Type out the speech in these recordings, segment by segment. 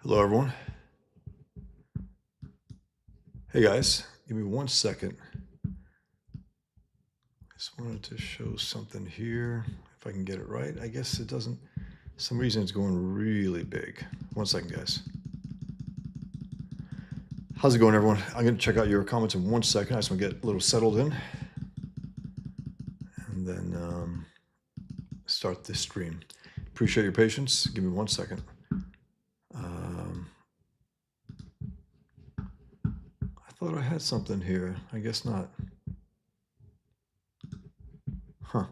Hello, everyone. Hey, guys, give me 1 second. Just wanted to show something here. If I can get it right. I guess it doesn't. For some reason it's going really big. 1 second, guys. How's it going, everyone? I'm going to check out your comments in 1 second. I just want to get a little settled in and then start this stream. Appreciate your patience. Give me 1 second. I thought I had something here. I guess not. Huh.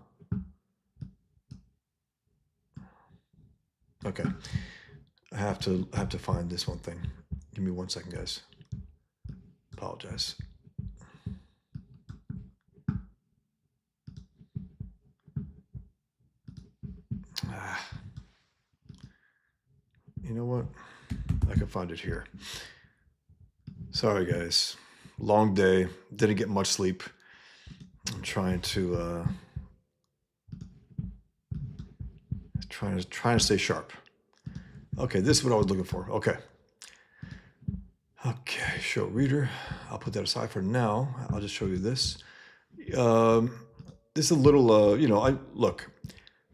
Okay. I have to find this one thing. Give me 1 second, guys. Apologize. You know what? I can find it here. Sorry, guys. Long day. Didn't get much sleep. I'm trying to stay sharp. Okay, this is what I was looking for. Okay. Okay, show reader. I'll put that aside for now. I'll just show you this. This is a little, look.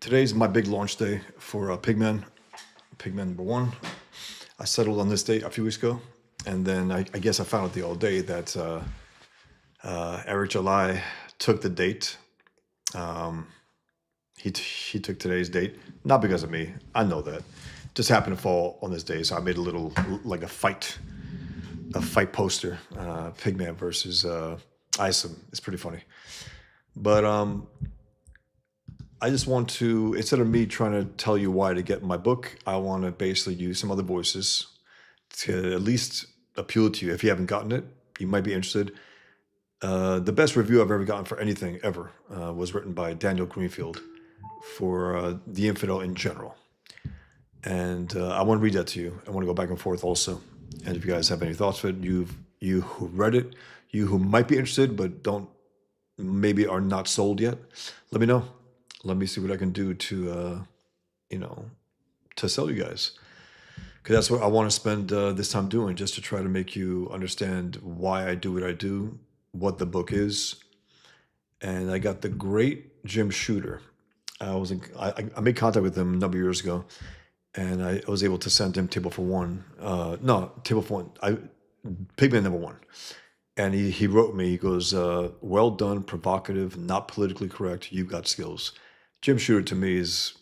Today's my big launch day for Pigman number 1. I settled on this date a few weeks ago, and then I guess I found out the other day that Eric July took the date. He took today's date, not because of me. I know that. Just happened to fall on this day, so I made a little, like a fight poster, Pigman versus Isom. It's pretty funny. But I just want to, instead of me trying to tell you why to get my book, I want to basically use some other voices to at least appeal to you. If you haven't gotten it, you might be interested. The best review I've ever gotten for anything ever was written by Daniel Greenfield for The Infidel in general. And I want to read that to you. I want to go back and forth also. And if you guys have any thoughts for it, you who read it, you who might be interested but maybe are not sold yet, let me know. Let me see what I can do to, to sell you guys. Because that's what I want to spend this time doing, just to try to make you understand why I do what I do, what the book is. And I got the great Jim Shooter. I made contact with him a number of years ago, and I was able to send him Table for One. Pigman number 1. And he wrote me, he goes, well done, provocative, not politically correct, you got skills. Jim Shooter to me is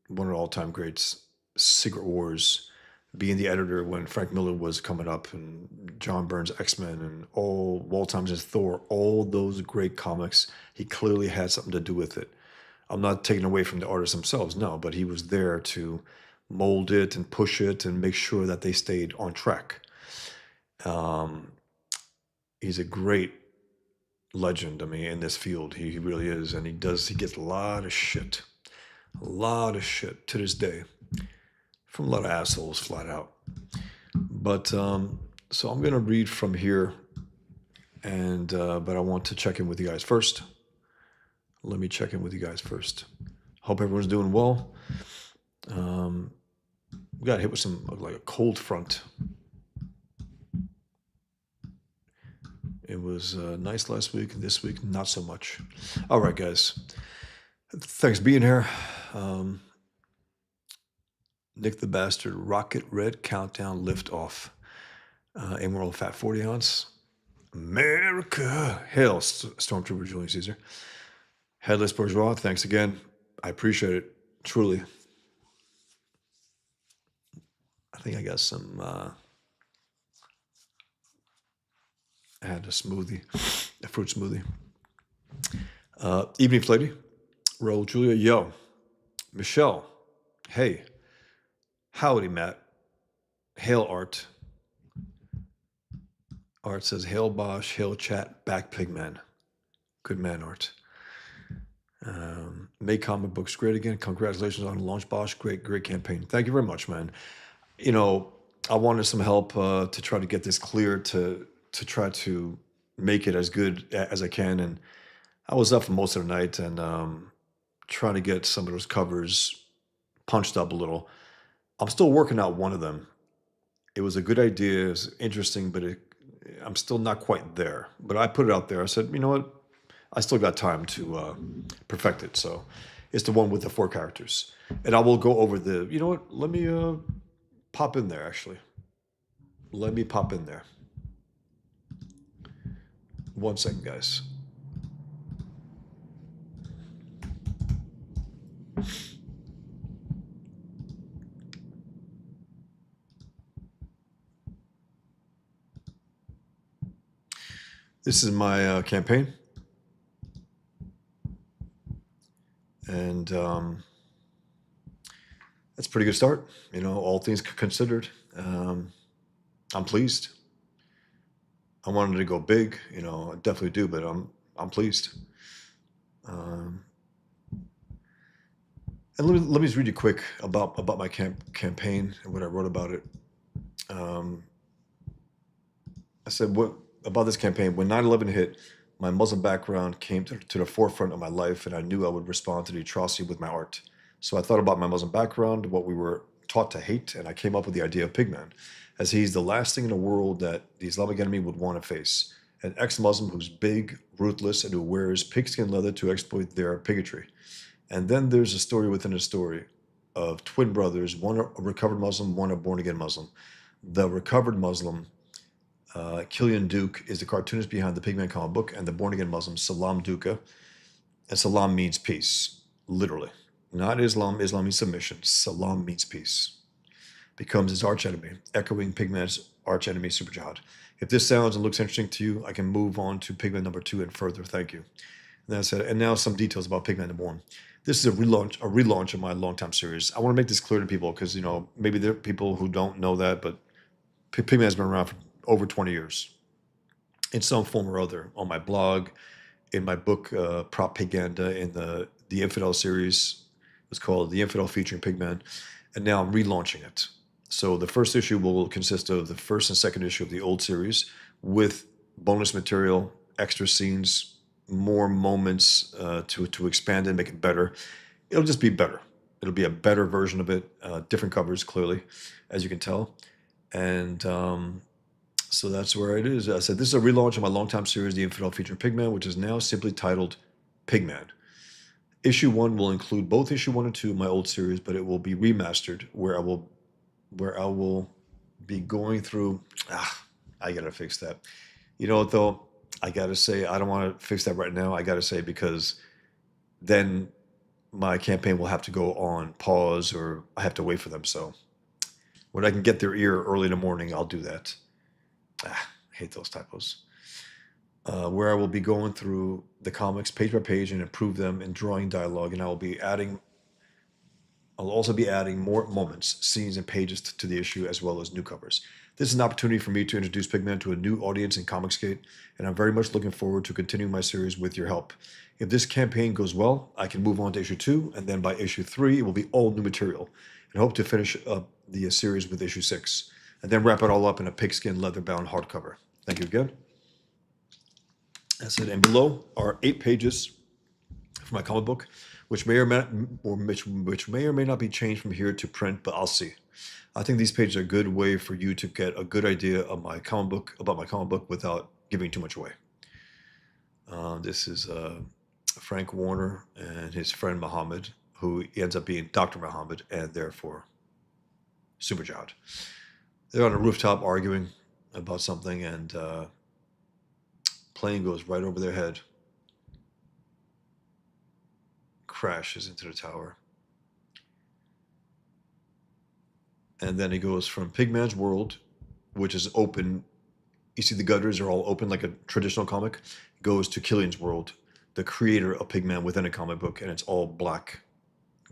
one of the all-time greats. Secret Wars, being the editor when Frank Miller was coming up, and John Byrne's X-Men, and all Walt Thompson's Thor, all those great comics, he clearly had something to do with it. I'm not taking away from the artists themselves, no, but he was there to mold it and push it and make sure that they stayed on track. He's a great legend, in this field. He really is, and he gets a lot of shit to this day from a lot of assholes, flat out. But so I'm gonna read from here, and but I want to check in with you guys first. Let me check in with you guys first. Hope everyone's doing well. We got hit with some, like, a cold front. It was nice last week, and this week, not so much. All right, guys. Thanks for being here. Nick the Bastard, Rocket Red Countdown Lift Off. Emerald Fat 40 ounce. America. Hail, Stormtrooper Julius Caesar. Headless Bourgeois, thanks again. I appreciate it, truly. I think I got some, I had a smoothie, a fruit smoothie. Evening Flighty, Roll Julia, yo. Michelle, hey. Howdy, Matt. Hail, Art. Art says, hail, Bosch, hail, chat, back, Pigman. Good man, Art. Make comic books great again. Congratulations on the launch, Bosch. Great campaign. Thank you very much, man. I wanted some help to try to get this clear, to try to make it as good as I can. And I was up for most of the night and trying to get some of those covers punched up a little. I'm still working out one of them. It was a good idea. It's interesting, but I'm still not quite there. But I put it out there. I said, you know what? I still got time to perfect it. So it's the one with the 4 characters. And I will go over the, you know what? Let me pop in there, actually. Let me pop in there. 1 second, guys. This is my campaign. And that's a pretty good start. You know, all things considered. I'm pleased. I wanted to go big, you know, I definitely do, but I'm pleased. Um, and let me just read you quick about my campaign and what I wrote about it. Um, I said what about this campaign? When 9/11 hit, my Muslim background came to the forefront of my life, and I knew I would respond to the atrocity with my art. So I thought about my Muslim background, what we were taught to hate, and I came up with the idea of Pigman, as he's the last thing in the world that the Islamic enemy would want to face. An ex-Muslim who's big, ruthless, and who wears pigskin leather to exploit their bigotry. And then there's a story within a story of twin brothers, one a recovered Muslim, one a born-again Muslim. The recovered Muslim, Killian Duke, is the cartoonist behind the Pigman comic book, and the born-again Muslim, Salam Duka. And Salam means peace, literally. Not Islam. Islam means submission. Salam means peace. Becomes his archenemy, echoing Pigman's archenemy, Super Jihad. If this sounds and looks interesting to you, I can move on to Pigman number 2 and further. Thank you. And then I said, and now some details about Pigman number 1. This is a relaunch of my longtime series. I want to make this clear to people because, you know, maybe there are people who don't know that, but Pigman has been around for over 20 years in some form or other. On my blog, in my book, Propaganda, in the Infidel series. It's called The Infidel featuring Pigman. And now I'm relaunching it. So the first issue will consist of the first and second issue of the old series with bonus material, extra scenes, more moments to expand and make it better. It'll just be better. It'll be a better version of it, different covers, clearly, as you can tell. And so that's where it is. I said, this is a relaunch of my longtime series, The Infidel featuring Pigman, which is now simply titled Pigman. Issue 1 will include both issue 1 and 2 of my old series, but it will be remastered where I will be going through. I gotta fix that. You know what though? I gotta say I don't want to fix that right now. I gotta say because then my campaign will have to go on pause or I have to wait for them. So when I can get their ear early in the morning, I'll do that. I hate those typos. Where I will be going through the comics page by page and improve them in drawing dialogue, and I'll also be adding more moments, scenes, and pages to the issue, as well as new covers. This is an opportunity for me to introduce Pigman to a new audience in Comicsgate, and I'm very much looking forward to continuing my series with your help. If this campaign goes well, I can move on to issue 2, and then by issue 3, it will be all new material, and hope to finish up the series with issue 6, and then wrap it all up in a pigskin leather-bound hardcover. Thank you again. That's it. And below are 8 pages for my comic book, which may or may not be changed from here to print, but I'll see. I think these pages are a good way for you to get a good idea of my comic book without giving too much away. This is Frank Warner and his friend Muhammad, who ends up being Dr. Muhammad, and therefore Super Jihad. They're on a rooftop arguing about something, and plane goes right over their head, crashes into the tower. And then it goes from Pigman's world, which is open. You see the gutters are all open like a traditional comic. Goes to Killian's world, the creator of Pigman within a comic book, and it's all black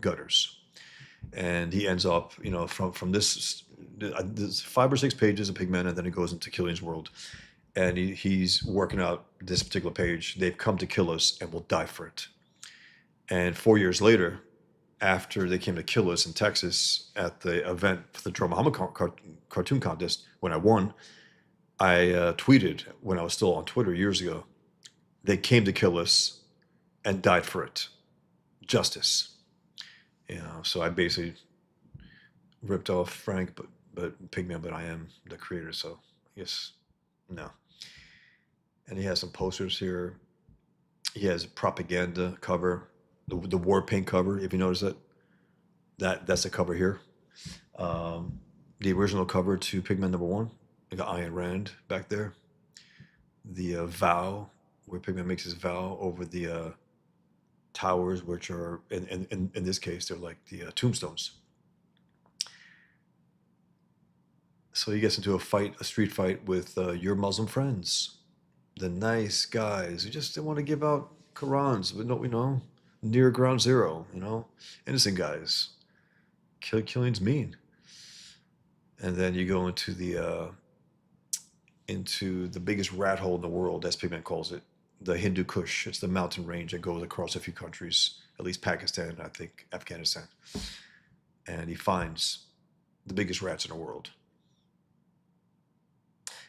gutters. And he ends up, you know, from this, there's 5 or 6 pages of Pigman, and then it goes into Killian's world. And he's working out this particular page. They've come to kill us and we'll die for it. And 4 years later, after they came to kill us in Texas at the event for the Joe Muhammad cartoon contest, when I won, I tweeted when I was still on Twitter years ago, they came to kill us and died for it. Justice. You know, so I basically ripped off Frank, but Pigman, but I am the creator. So I guess no. And he has some posters here. He has a propaganda cover, the war paint cover. If you notice it, that's the cover here. Um, the original cover to Pigman #1. You got Ayn Rand back there. The vow, where Pigman makes his vow over the towers, which are in this case they're like the tombstones. So he gets into a street fight with your Muslim friends, the nice guys who just want to give out Qurans, but no, we know near ground zero, innocent guys. Killing's mean. And then you go into the biggest rat hole in the world, as Pigman calls it, the Hindu Kush. It's the mountain range that goes across a few countries, at least Pakistan, I think Afghanistan. And he finds the biggest rats in the world.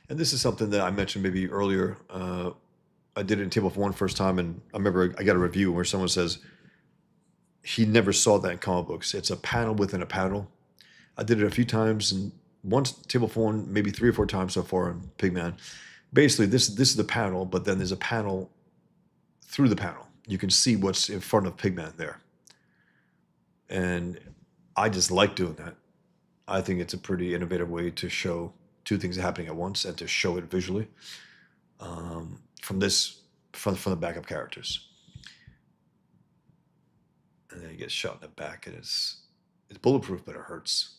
And this is something that I mentioned maybe earlier. I did it in Table for One first time, and I remember I got a review where someone says he never saw that in comic books. It's a panel within a panel. I did it a few times, and once Table for One, maybe 3 or 4 times so far in Pigman. Basically, this is the panel, but then there's a panel through the panel. You can see what's in front of Pigman there. And I just like doing that. I think it's a pretty innovative way to show two things happening at once and to show it visually from the backup characters. And then he gets shot in the back, and it's bulletproof, but it hurts.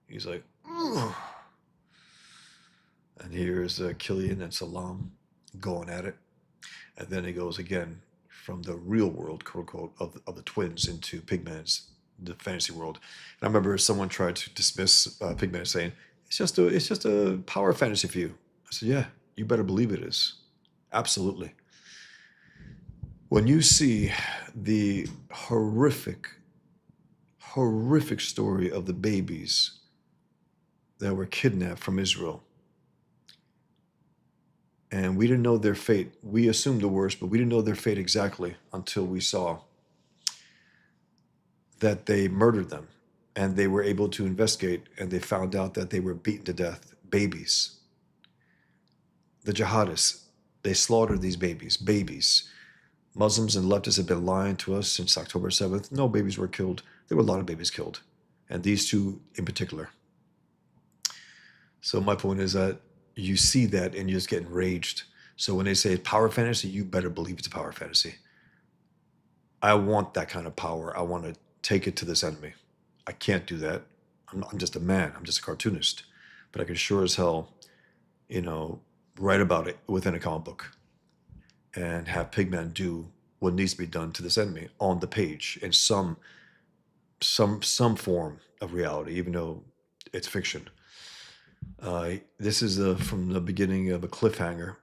He's like, ugh. And here's Killian and Salam going at it. And then he goes again from the real world, quote unquote, of the twins into Pigman's the fantasy world. And I remember someone tried to dismiss Pigman, saying, it's just a power fantasy for you. I said, yeah, you better believe it is. Absolutely. When you see the horrific story of the babies that were kidnapped from Israel, and we didn't know their fate. We assumed the worst, but we didn't know their fate exactly until we saw that they murdered them, and they were able to investigate, and they found out that they were beaten to death. Babies. The jihadists, they slaughtered these babies. Muslims and leftists have been lying to us since October 7th. No babies were killed. There were a lot of babies killed, and these two in particular. So my point is that you see that and you just get enraged. So when they say it's power fantasy, you better believe it's a power fantasy. I want that kind of power. I want to take it to this enemy. I can't do that. I'm just a man. I'm just a cartoonist. But I can sure as hell, write about it within a comic book and have Pigman do what needs to be done to this enemy on the page in some form of reality, even though it's fiction. This is from the beginning of a cliffhanger.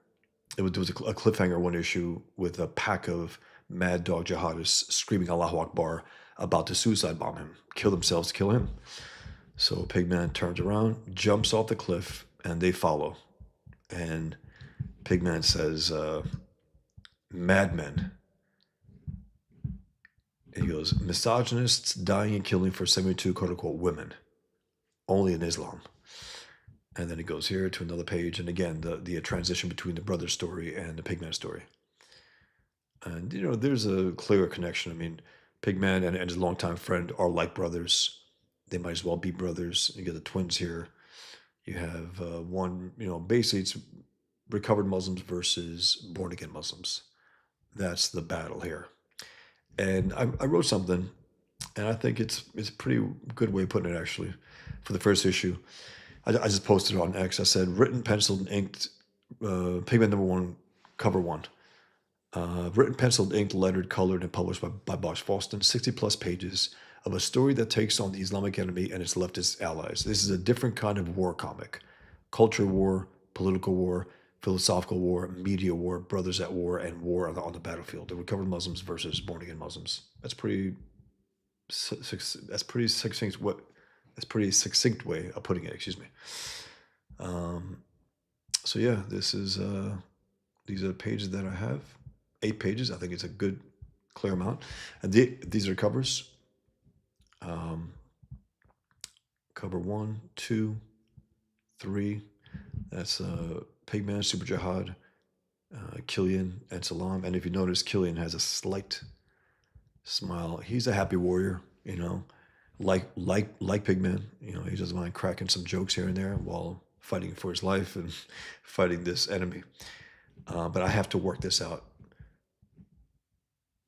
There was a cliffhanger one issue with a pack of mad dog jihadists screaming Allahu Akbar about to suicide bomb him, kill themselves to kill him. So Pigman turns around, jumps off the cliff, and they follow. And Pigman says, madmen. He goes, misogynists dying and killing for 72 quote unquote women, only in Islam. And then he goes here to another page, and again, the transition between the brother story and the Pigman story. And, there's a clear connection. I mean, Pigman and his longtime friend are like brothers. They might as well be brothers. You get the twins here. You have one, basically it's recovered Muslims versus born-again Muslims. That's the battle here. And I wrote something, and I think it's a pretty good way of putting it, actually, for the first issue. I just posted it on X. I said, written, penciled, and inked, Pigman #1, cover 1. Written, penciled, inked, lettered, colored, and published by Bosch Fawston. 60-plus pages of a story that takes on the Islamic enemy and its leftist allies. This is a different kind of war comic. Culture war, political war, philosophical war, media war, brothers at war, and war on the battlefield. The recovered Muslims versus born-again Muslims. That's pretty succinct. That's pretty succinct way of putting it. Excuse me. So yeah, these are the pages that I have. 8 pages. I think it's a good, clear amount. And these are covers. Cover 1, 2, 3. That's Pigman, Super Jihad, Killian, and Salam. And if you notice, Killian has a slight smile. He's a happy warrior, like Pigman. He doesn't mind cracking some jokes here and there while fighting for his life and fighting this enemy. But I have to work this out.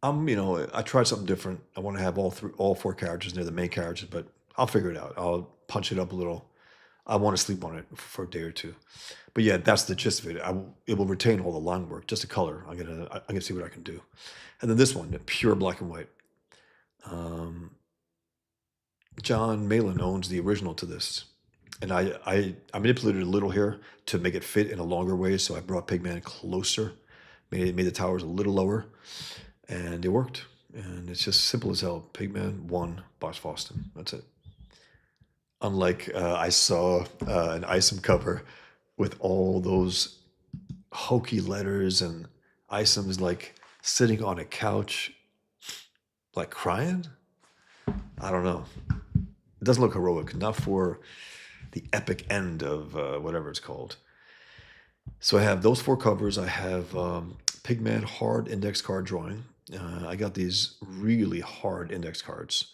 I tried something different. I want to have all four characters, and they're the main characters, but I'll figure it out. I'll punch it up a little. I want to sleep on it for a day or two. But yeah, that's the gist of it. It will retain all the line work, just the color. I'm gonna see what I can do. And then this one, the pure black and white. Um, John Malin owns the original to this, and I manipulated a little here to make it fit in a longer way. So I brought Pigman closer, made the towers a little lower, and it worked. And it's just simple as hell. Pigman 1, Boss Foston. That's it. Unlike I saw an Isom cover with all those hokey letters, and Isom's like sitting on a couch, like crying. I don't know. It doesn't look heroic, not for the epic end of whatever it's called. So I have those four covers. I have Pigman hard index card drawing. I got these really hard index cards,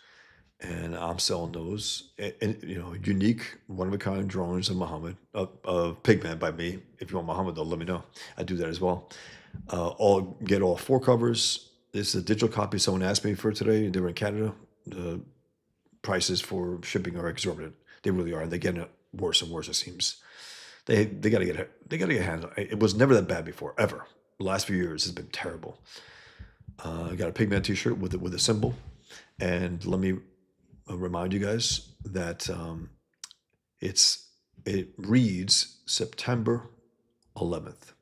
and I'm selling those. And unique, one of a kind drawings of Muhammad, of Pigman by me. If you want Muhammad, though, let me know. I do that as well. Get all four covers. This is a digital copy someone asked me for today. They were in Canada. The prices for shipping are exorbitant. They really are. They're getting worse and worse. It seems they got to get hands. It was never that bad before, ever. The last few years has been terrible. I got a Pigman T-shirt with a symbol, and let me remind you guys that it reads September 11th,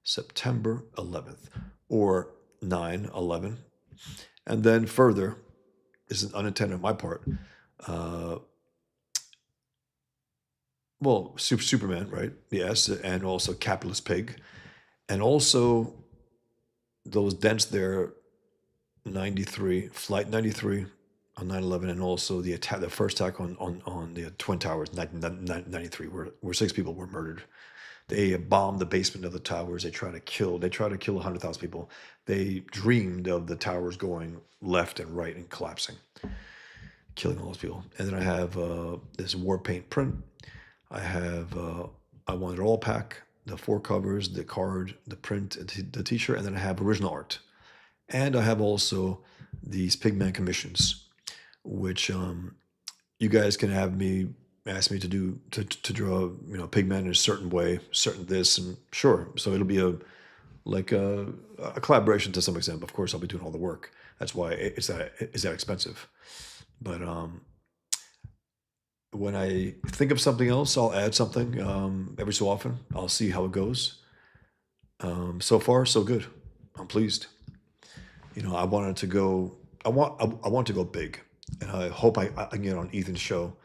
September 11th, or 9/11, and then further. This is unintended on my part. Well, Superman, right? Yes, and also Capitalist Pig, and also those dents there. 93, Flight 93 on 9/11, and also the first attack on the Twin Towers, 93, where 6 people were murdered. They bombed the basement of the towers. They tried to kill 100,000 people. They dreamed of the towers going left and right and collapsing, killing all those people. And then I have this war paint print. I have I want it all pack, the 4 covers, the card, the print, and the T-shirt, and then I have original art. And I have also these Pigman commissions, which you guys can ask me to do to draw, Pigman in a certain way, certain this, and sure. So it'll be a collaboration to some extent. Of course, I'll be doing all the work. That's why it's that expensive. But when I think of something else, I'll add something every so often. I'll see how it goes. So far, so good. I'm pleased. I wanted to go. I want to go big, and I hope I can get on Ethan's show,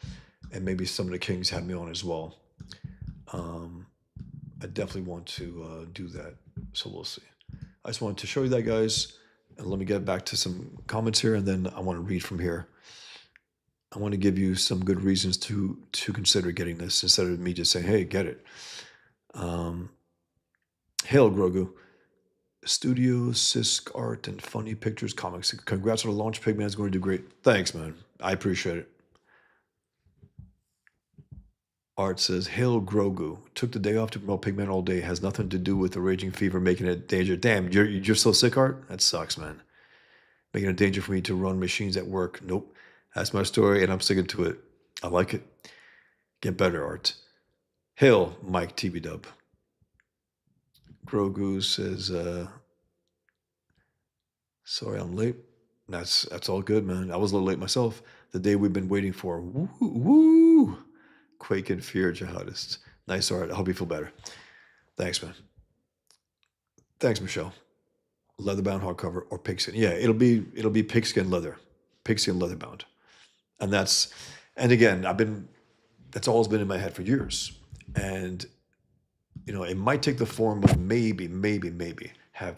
and maybe some of the Kings have me on as well. I definitely want to do that. So we'll see. I just wanted to show you that, guys, and let me get back to some comments here, and then I want to read from here. I want to give you some good reasons to consider getting this instead of me just saying, "Hey, get it." Hail, Grogu. Studio, Sisk Art, and Funny Pictures Comics. Congrats on the launch. Pigman is going to do great. Thanks, man. I appreciate it. Art says, Hail Grogu. Took the day off to promote Pigman all day. Has nothing to do with the raging fever making it danger. Damn, you're so sick, Art? That sucks, man. Making it danger for me to run machines at work. Nope. That's my story, and I'm sticking to it. I like it. Get better, Art. Hail, Mike TV Dub. Grogu says, sorry I'm late. That's all good, man. I was a little late myself. The day we've been waiting for. Woo, woo. Quake and fear, jihadists. Nice art. I hope you feel better. Thanks, man. Thanks, Michelle. Leather-bound hardcover or pigskin. Yeah, it'll be pigskin leather. Pigskin leather-bound. And again, that's always been in my head for years. And it might take the form of maybe have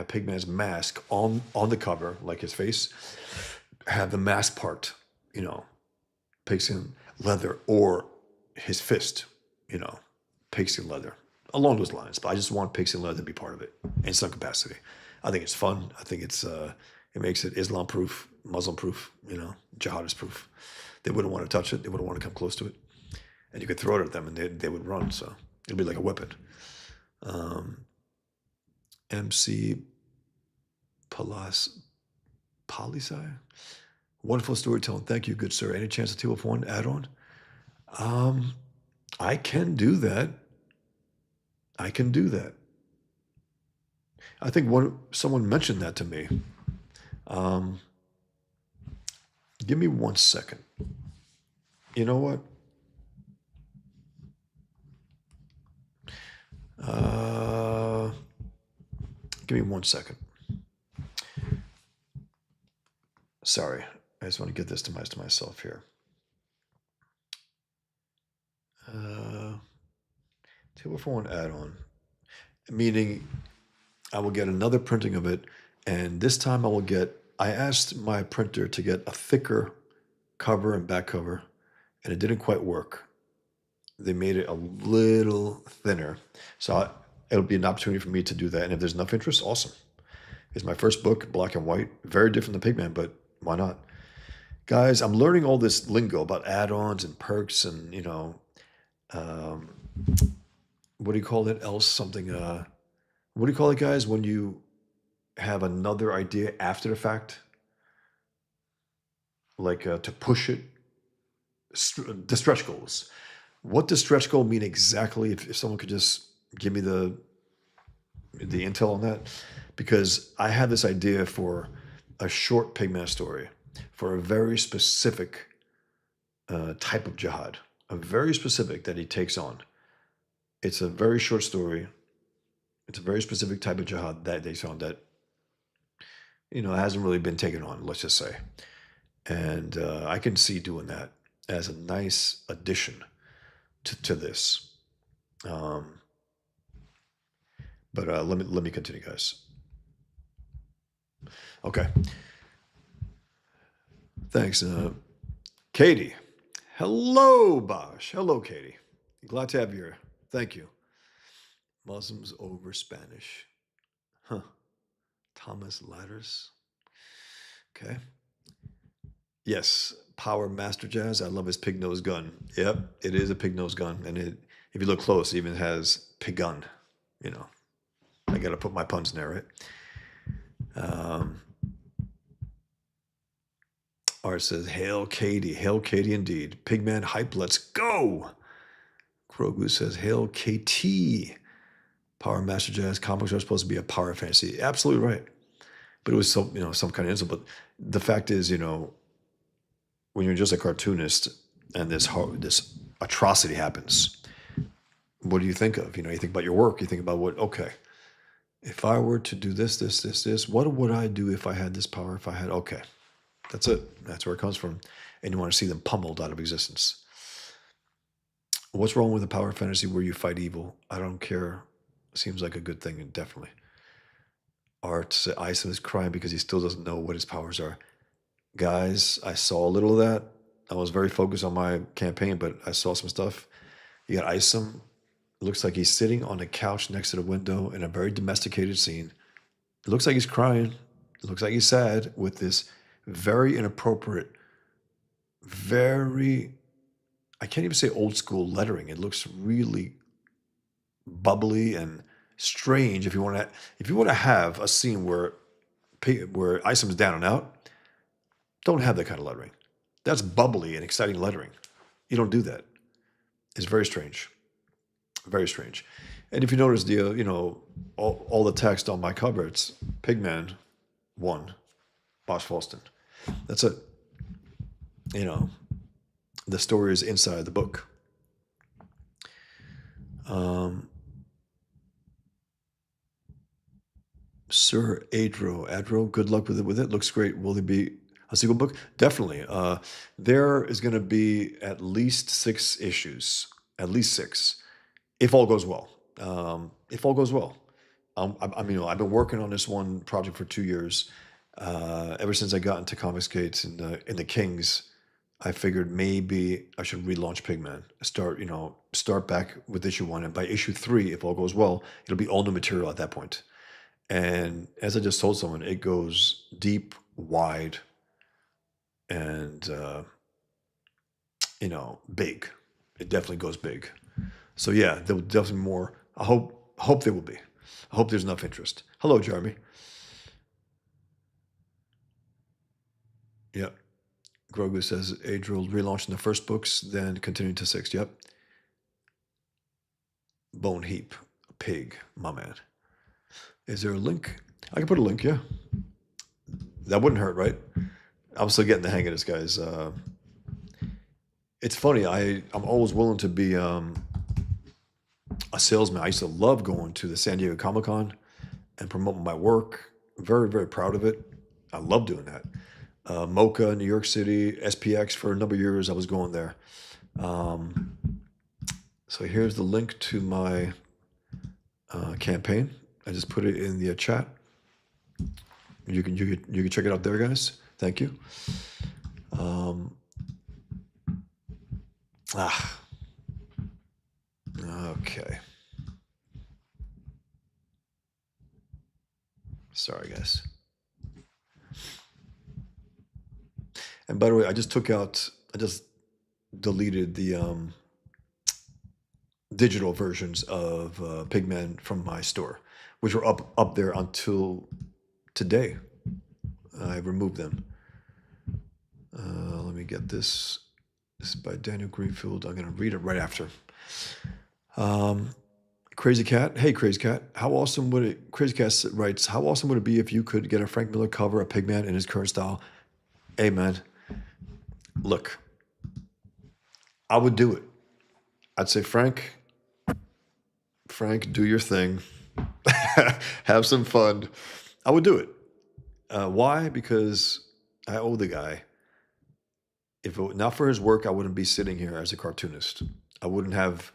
Pigman's mask on the cover, like his face, have the mask part, pigskin leather or his fist, you know, pigskin leather, along those lines. But I just want pigskin leather to be part of it in some capacity. I think it's fun. I think it makes it Islam proof, Muslim proof, you know, jihadist proof. They wouldn't want to touch it. They wouldn't want to come close to it. And you could throw it at them and they would run. So it'd be like a weapon. Um, MC Palas Polisai. Wonderful storytelling. Thank you, good sir. Any chance to 2 of 1 add on? Um, I can do that. I can do that. I think someone mentioned that to me. Um, give me 1 second. You know what? Give me 1 second. Sorry, I just want to get this to myself here. 2 of 1 add-on, meaning I will get another printing of it, and this time I asked my printer to get a thicker cover and back cover, and it didn't quite work. They made it a little thinner. So it'll be an opportunity for me to do that. And if there's enough interest, awesome. It's my first book, black and white, very different than Pigman, but why not? Guys, I'm learning all this lingo about add-ons and perks and, you know, um, what do you call it else? Something, what do you call it, guys, when you have another idea after the fact? Like to push it, the stretch goals. What does stretch goal mean exactly? If someone could just give me the intel on that, because I had this idea for a short Pigman story for a very specific type of jihad, a very specific that he takes on. It's a very short story. It's a very specific type of jihad that they on that, you know, hasn't really been taken on, let's just say. And I can see doing that as a nice addition to this. Um, but let me continue, guys. Okay. Thanks, Katie. Hello, Bosh. Hello, Katie. Glad to have you here. Thank you. Muslims over Spanish. Huh. Thomas Ladders. Okay. Yes, Power Master Jazz. I love his pig nose gun. Yep, it is a pig nose gun, and if you look close, it even has pig gun. You know, I got to put my puns in there, right? Art says, "Hail Katie indeed. Pigman hype, let's go." Krogu says, "Hail KT. Power Master Jazz comics are supposed to be a power fantasy." Absolutely right, but it was some kind of insult. But the fact is, you know, when you're just a cartoonist and this atrocity happens, what do you think of? You know, you think about your work. You think about okay, if I were to do this, what would I do if I had this power? If I had, okay, that's it. That's where it comes from. And you want to see them pummeled out of existence. What's wrong with a power fantasy where you fight evil? I don't care. Seems like a good thing, definitely. Art said, Isom is crying because he still doesn't know what his powers are. Guys, I saw a little of that. I was very focused on my campaign, but I saw some stuff. You got Isom. It looks like he's sitting on a couch next to the window in a very domesticated scene. It looks like he's crying. It looks like he's sad with this very inappropriate, I can't even say old school lettering. It looks really bubbly and strange. If you want to have a scene where Isom's down and out, don't have that kind of lettering. That's bubbly and exciting lettering. You don't do that. It's very strange. Very strange. And if you notice all the text on my cover, it's Pigman 1, Bosch Falston. That's it. You know, the story is inside the book. Sir Adro, good luck with it. Looks great. Will there be a sequel book? Definitely. There is going to be at least 6 issues. At least 6. If all goes well. If all goes well. I've been working on this one project for 2 years. Ever since I got into Comicsgate and the Kings, I figured maybe I should relaunch Pigman. Start back with issue 1, and by issue 3, if all goes well, it'll be all new material at that point. And as I just told someone, it goes deep, wide, and big. It definitely goes big. So yeah, there will definitely be more. I hope there will be. I hope there's enough interest. Hello, Jeremy. Yep. Grogu says Adriel relaunched in the first books, then continuing to 6. Yep. Bone Heap, Pig, my man. Is there a link? I can put a link, yeah. That wouldn't hurt, right? I'm still getting the hang of this, guys. It's funny. I'm always willing to be a salesman. I used to love going to the San Diego Comic-Con and promoting my work. Very, very proud of it. I love doing that. Mocha, New York City, SPX for a number of years. I was going there. So here's the link to my campaign. I just put it in the chat. You can check it out there, guys. Thank you. Okay. Sorry, guys. And by the way, I just deleted the digital versions of Pigman from my store, which were up there until today. I removed them. Let me get this. This is by Daniel Greenfield. I'm going to read it right after. Crazy Cat. Hey, Crazy Cat. Crazy Cat writes, how awesome would it be if you could get a Frank Miller cover of Pigman in his current style? Hey, man. Look, I would do it. I'd say, Frank, do your thing. Have some fun. I would do it. Why? Because I owe the guy. If it were not for his work, I wouldn't be sitting here as a cartoonist. I wouldn't have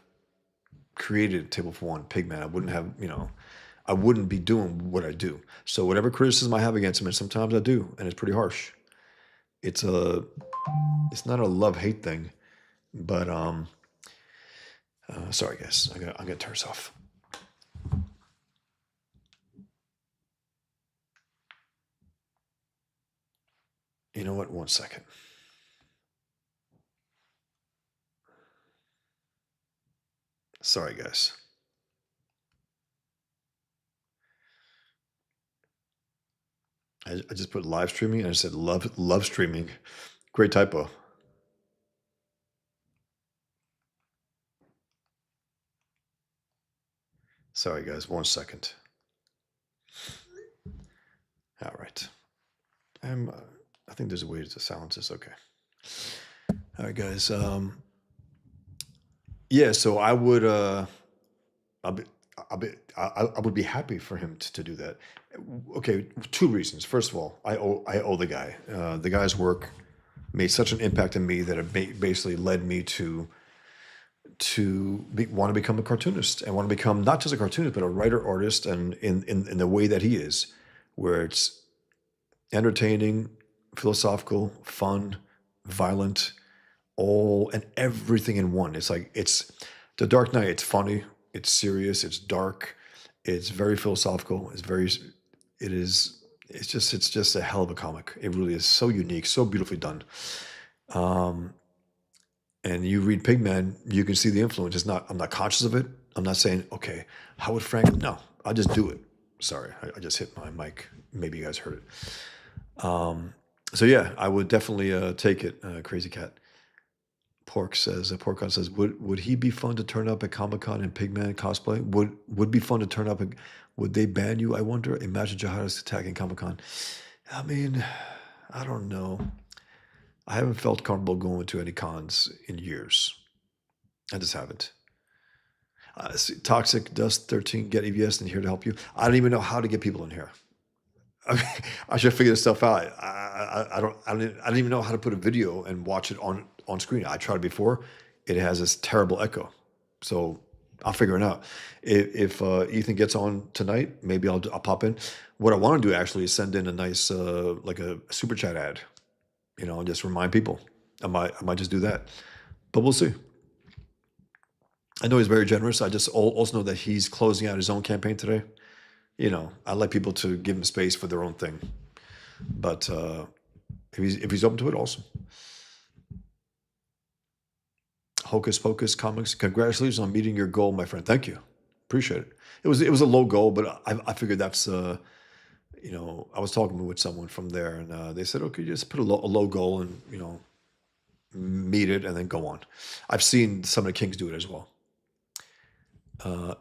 created Table for One, Pigman. I wouldn't be doing what I do. So whatever criticism I have against him, and sometimes I do, and it's pretty harsh. It's not a love-hate thing, but sorry guys, I'm gonna turn this off. You know what? 1 second. Sorry, guys. I just put live streaming and I said love streaming. Great typo. Sorry, guys. 1 second. All right. I think there's a way to silence this. Okay. All right, guys. Yeah. So I would. I would be happy for him to do that. Okay, 2 reasons. First of all, I owe the guy. The guy's work made such an impact on me that it basically led me to want to become a cartoonist and want to become not just a cartoonist but a writer artist, and in the way that he is, where it's entertaining, philosophical, fun, violent, all and everything in one. It's like it's The Dark Knight. It's funny, it's serious, it's dark, it's very philosophical. It's just a hell of a comic. It really is so unique, so beautifully done. And you read Pigman, you can see the influence. I'm not conscious of it. I'm not saying, okay, how would Frank? No, I just do it. Sorry, I just hit my mic. Maybe you guys heard it. So yeah, I would definitely take it. Crazy Cat. Porkon says, would he be fun to turn up at Comic-Con in Pigman cosplay? Would be fun to turn up. Would they ban you? I wonder. Imagine jihadists attacking Comic-Con. I mean, I don't know. I haven't felt comfortable going to any cons in years. I just haven't. Toxic Dust 13, get EVS and here to help you. I don't even know how to get people in here. I should figure this stuff out. I don't even know how to put a video and watch it on screen. I tried it before. It has this terrible echo. So I'll figure it out. If Ethan gets on tonight, maybe I'll pop in. What I want to do actually is send in a nice like a super chat ad, and just remind people. I might just do that, but we'll see. I know he's very generous. I just also know that he's closing out his own campaign today. I like people to give him space for their own thing. But if he's open to it, awesome. Hocus Pocus Comics, congratulations on meeting your goal, my friend. Thank you, appreciate it. It was a low goal, but I figured that's I was talking with someone from there, and they said, okay, just put a low goal and meet it and then go on. I've seen some of the Kings do it as well.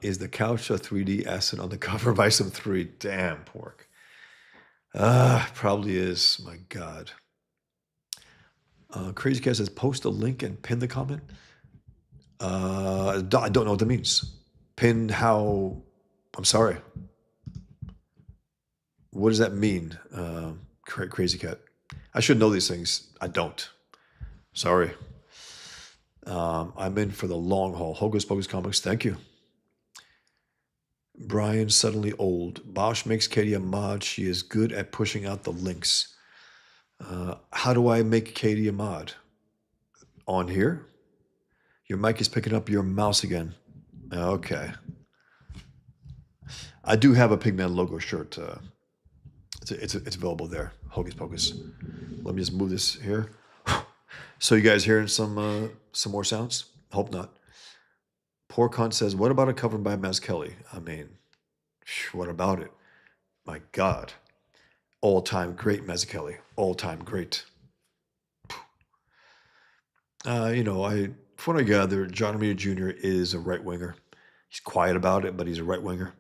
Is the couch a 3D asset on the cover by some 3? Damn, pork. Probably is. My God. Crazy Cat says, post a link and pin the comment. I don't know what that means. Pin how? I'm sorry. What does that mean? Crazy Cat. I should know these things. I don't. Sorry. I'm in for the long haul. Hocus Pocus Comics. Thank you. Brian suddenly old. Bosch makes Katie a mod. She is good at pushing out the links. How do I make Katie a mod? On here? Your mic is picking up your mouse again. Okay. I do have a Pigman logo shirt. It's available there. Hocus Pocus. Let me just move this here. So you guys hearing some more sounds? Hope not. Poor Cunt says, what about a cover by Maz Kelly? I mean, what about it? My God. All-time great Maz Kelly. All-time great. From what I gather, John Romita Jr. is a right-winger. He's quiet about it, but he's a right-winger.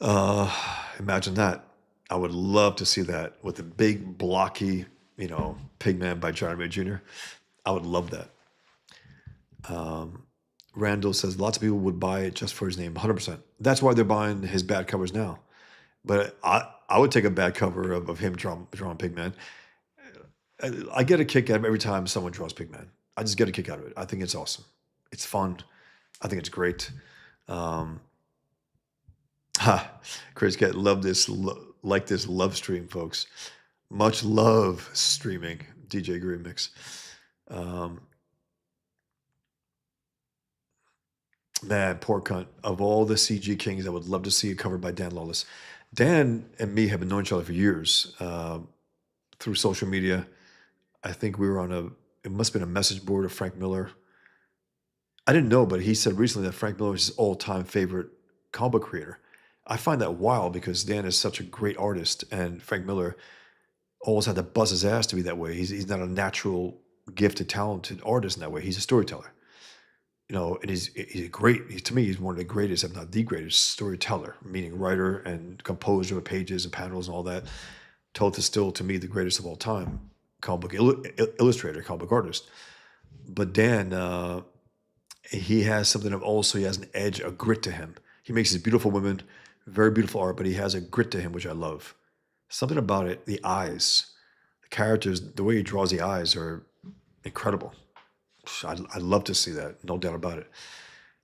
Imagine that. I would love to see that with the big, blocky, Pigman by John Romita Jr. I would love that. Randall says lots of people would buy it just for his name. 100%. That's why they're buying his bad covers now. But I would take a bad cover of him drawing Pigman. I get a kick out of every time someone draws Pigman. I just get a kick out of it. I think it's awesome. It's fun. I think it's great. Chris Cat, love this, like this love stream, folks. Much love streaming. DJ Green Mix. Man, poor cunt. Of all the CG Kings, I would love to see it covered by Dan Lawless. Dan and me have been knowing each other for years through social media. I think we were it must have been a message board of Frank Miller. I didn't know, but he said recently that Frank Miller is his all-time favorite comic book creator. I find that wild because Dan is such a great artist, and Frank Miller always had to buzz his ass to be that way. He's not a natural, gifted, talented artist in that way. He's a storyteller. And he's great. To me, he's one of the greatest, if not the greatest, storyteller, meaning writer and composer of pages and panels and all that. Toth is still, to me, the greatest of all time, comic book illustrator, comic book artist. But Dan, he has something of also, he has an edge, a grit to him. He makes these beautiful women, very beautiful art, but he has a grit to him, which I love. Something about it, the eyes, the characters, the way he draws the eyes are incredible. I'd love to see that, no doubt about it.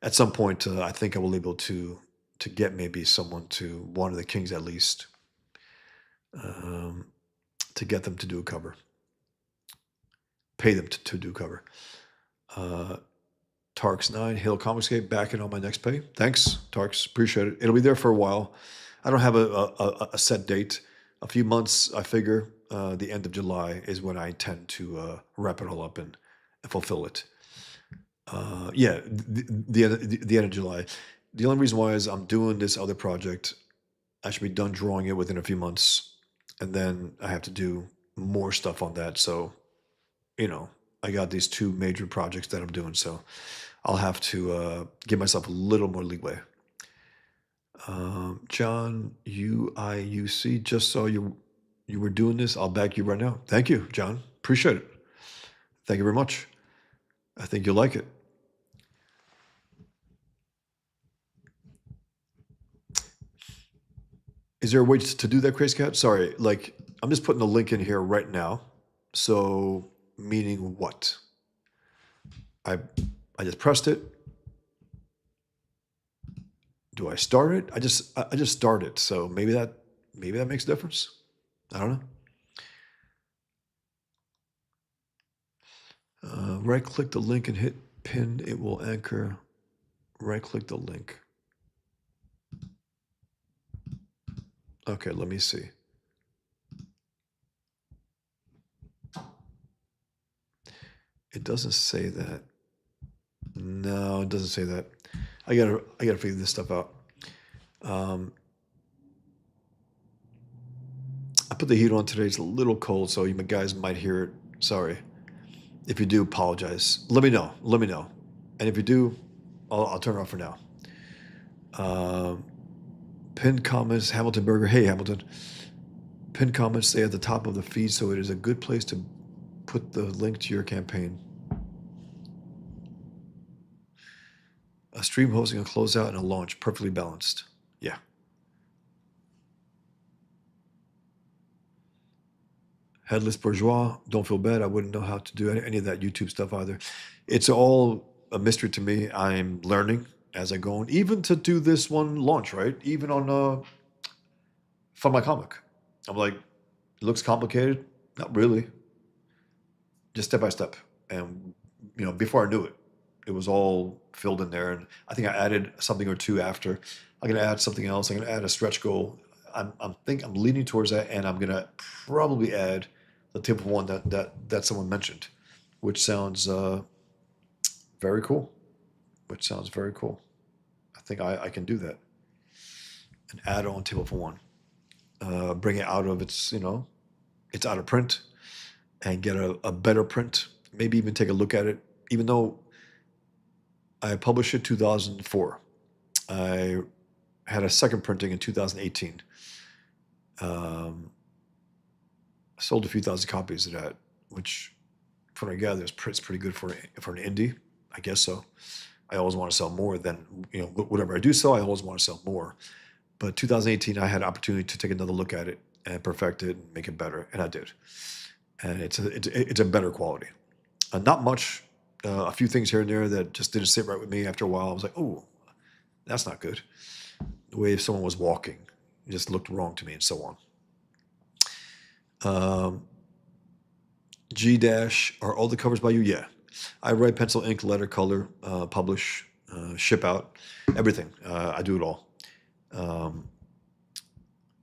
At some point, I think I will be able to get maybe someone to one of the Kings at least to get them to do a cover. Pay them to do a cover. Tarks9, Hail Comicscape, back in on my next pay. Thanks, Tarks. Appreciate it. It'll be there for a while. I don't have a set date. A few months, I figure. The end of July is when I intend to wrap it all up and fulfill it. The end of July. The only reason why is I'm doing this other project. I should be done drawing it within a few months, and then I have to do more stuff on that. So, I got these two major projects that I'm doing, so I'll have to give myself a little more leeway. John UIUC, just saw you were doing this. I'll back you right now. Thank you, John. Appreciate it. Thank you very much. I think you'll like it. Is there a way to do that, Crazy Cat? Sorry, I'm just putting the link in here right now. So, meaning what? I just pressed it. Do I start it? I just start it. So maybe that makes a difference. I don't know. Right click the link and hit pin. It will anchor. Right click the link. Okay, let me see. It doesn't say that. No, it doesn't say that. I gotta figure this stuff out. Um, I put the heat on today. It's a little cold, so you guys might hear it. Sorry. If you do, apologize. Let me know. Let me know. And if you do, I'll turn it off for now. Um, Pinned comments, Hamilton Burger. Hey, Hamilton. Pinned comments stay at the top of the feed, so it is a good place to put the link to your campaign. A stream hosting, a closeout, and a launch, perfectly balanced. Yeah. Headless bourgeois, don't feel bad. I wouldn't know how to do any of that YouTube stuff either. It's all a mystery to me. I'm learning as I go on, even to do this one launch, right? Even on Fund My Comic. I'm like, it looks complicated. Not really. Just step by step. And before I knew it, it was all filled in there. And I think I added something or two after. I'm gonna add something else. I'm gonna add a stretch goal. I'm leaning towards that, and I'm gonna probably add the typical one that someone mentioned, which sounds very cool. Which sounds very cool. I think I can do that. An add-on table for one. Bring it out of it's out of print, and get a better print. Maybe even take a look at it. Even though I published it 2004, I had a second printing in 2018. I sold a few thousand copies of that, which, from what I gather, is pretty good for an indie. I guess so. I always want to sell more than whatever I do sell. I always want to sell more. But 2018, I had an opportunity to take another look at it and perfect it and make it better, and I did. And it's a better quality. Not much. A few things here and there that just didn't sit right with me. After a while, I was like, oh, that's not good. The way someone was walking, it just looked wrong to me, and so on. G dash, are all the covers by you? Yeah. I write pencil, ink, letter, color, publish, ship out, everything. I do it all.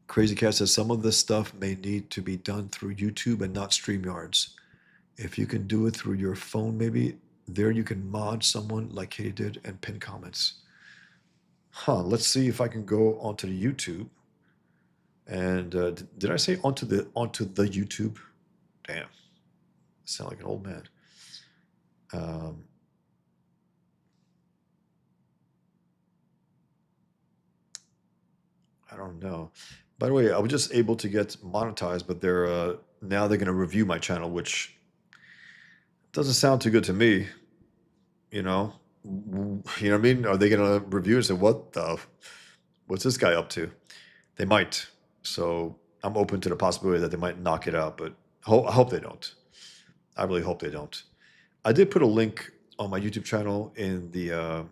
Crazy Cat says some of this stuff may need to be done through YouTube and not StreamYards. If you can do it through your phone, maybe there you can mod someone like Katie did and pin comments. Let's see if I can go onto the YouTube. And did I say onto the YouTube? Damn, I sound like an old man. I don't know. By the way, I was just able to get monetized, but now they're going to review my channel, which doesn't sound too good to me. You know, you know what I mean? Are they going to review and say, what's this guy up to? They might. So I'm open to the possibility that they might knock it out, but I hope they don't. I really hope they don't. I did put a link on my YouTube channel in the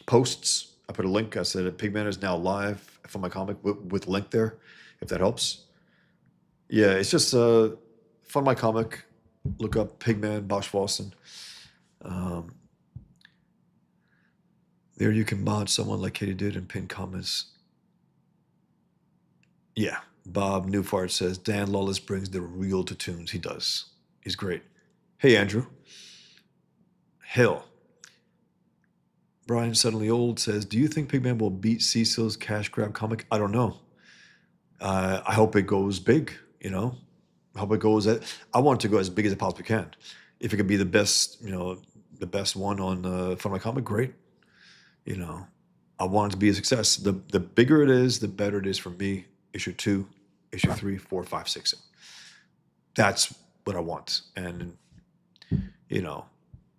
posts. I put a link. I said Pigman is now live for my comic with link there, if that helps. Yeah, it's just Fund My Comic. Look up Pigman, Bosch Boston. There you can mod someone like Katie did and pin comments. Yeah, Bob Newfart says Dan Lawless brings the real to tunes. He does. He's great. Hey, Andrew. Hill. Brian Suddenly Old says, do you think Pigman will beat Cecil's cash grab comic? I don't know. I hope it goes big, I hope it goes. I want it to go as big as it possibly can. If it can be the best, the best one on Fun My Comic, great. I want it to be a success. The bigger it is, the better it is for me. Issue 2, issue 3, 4, 5, 6. That's what I want. And,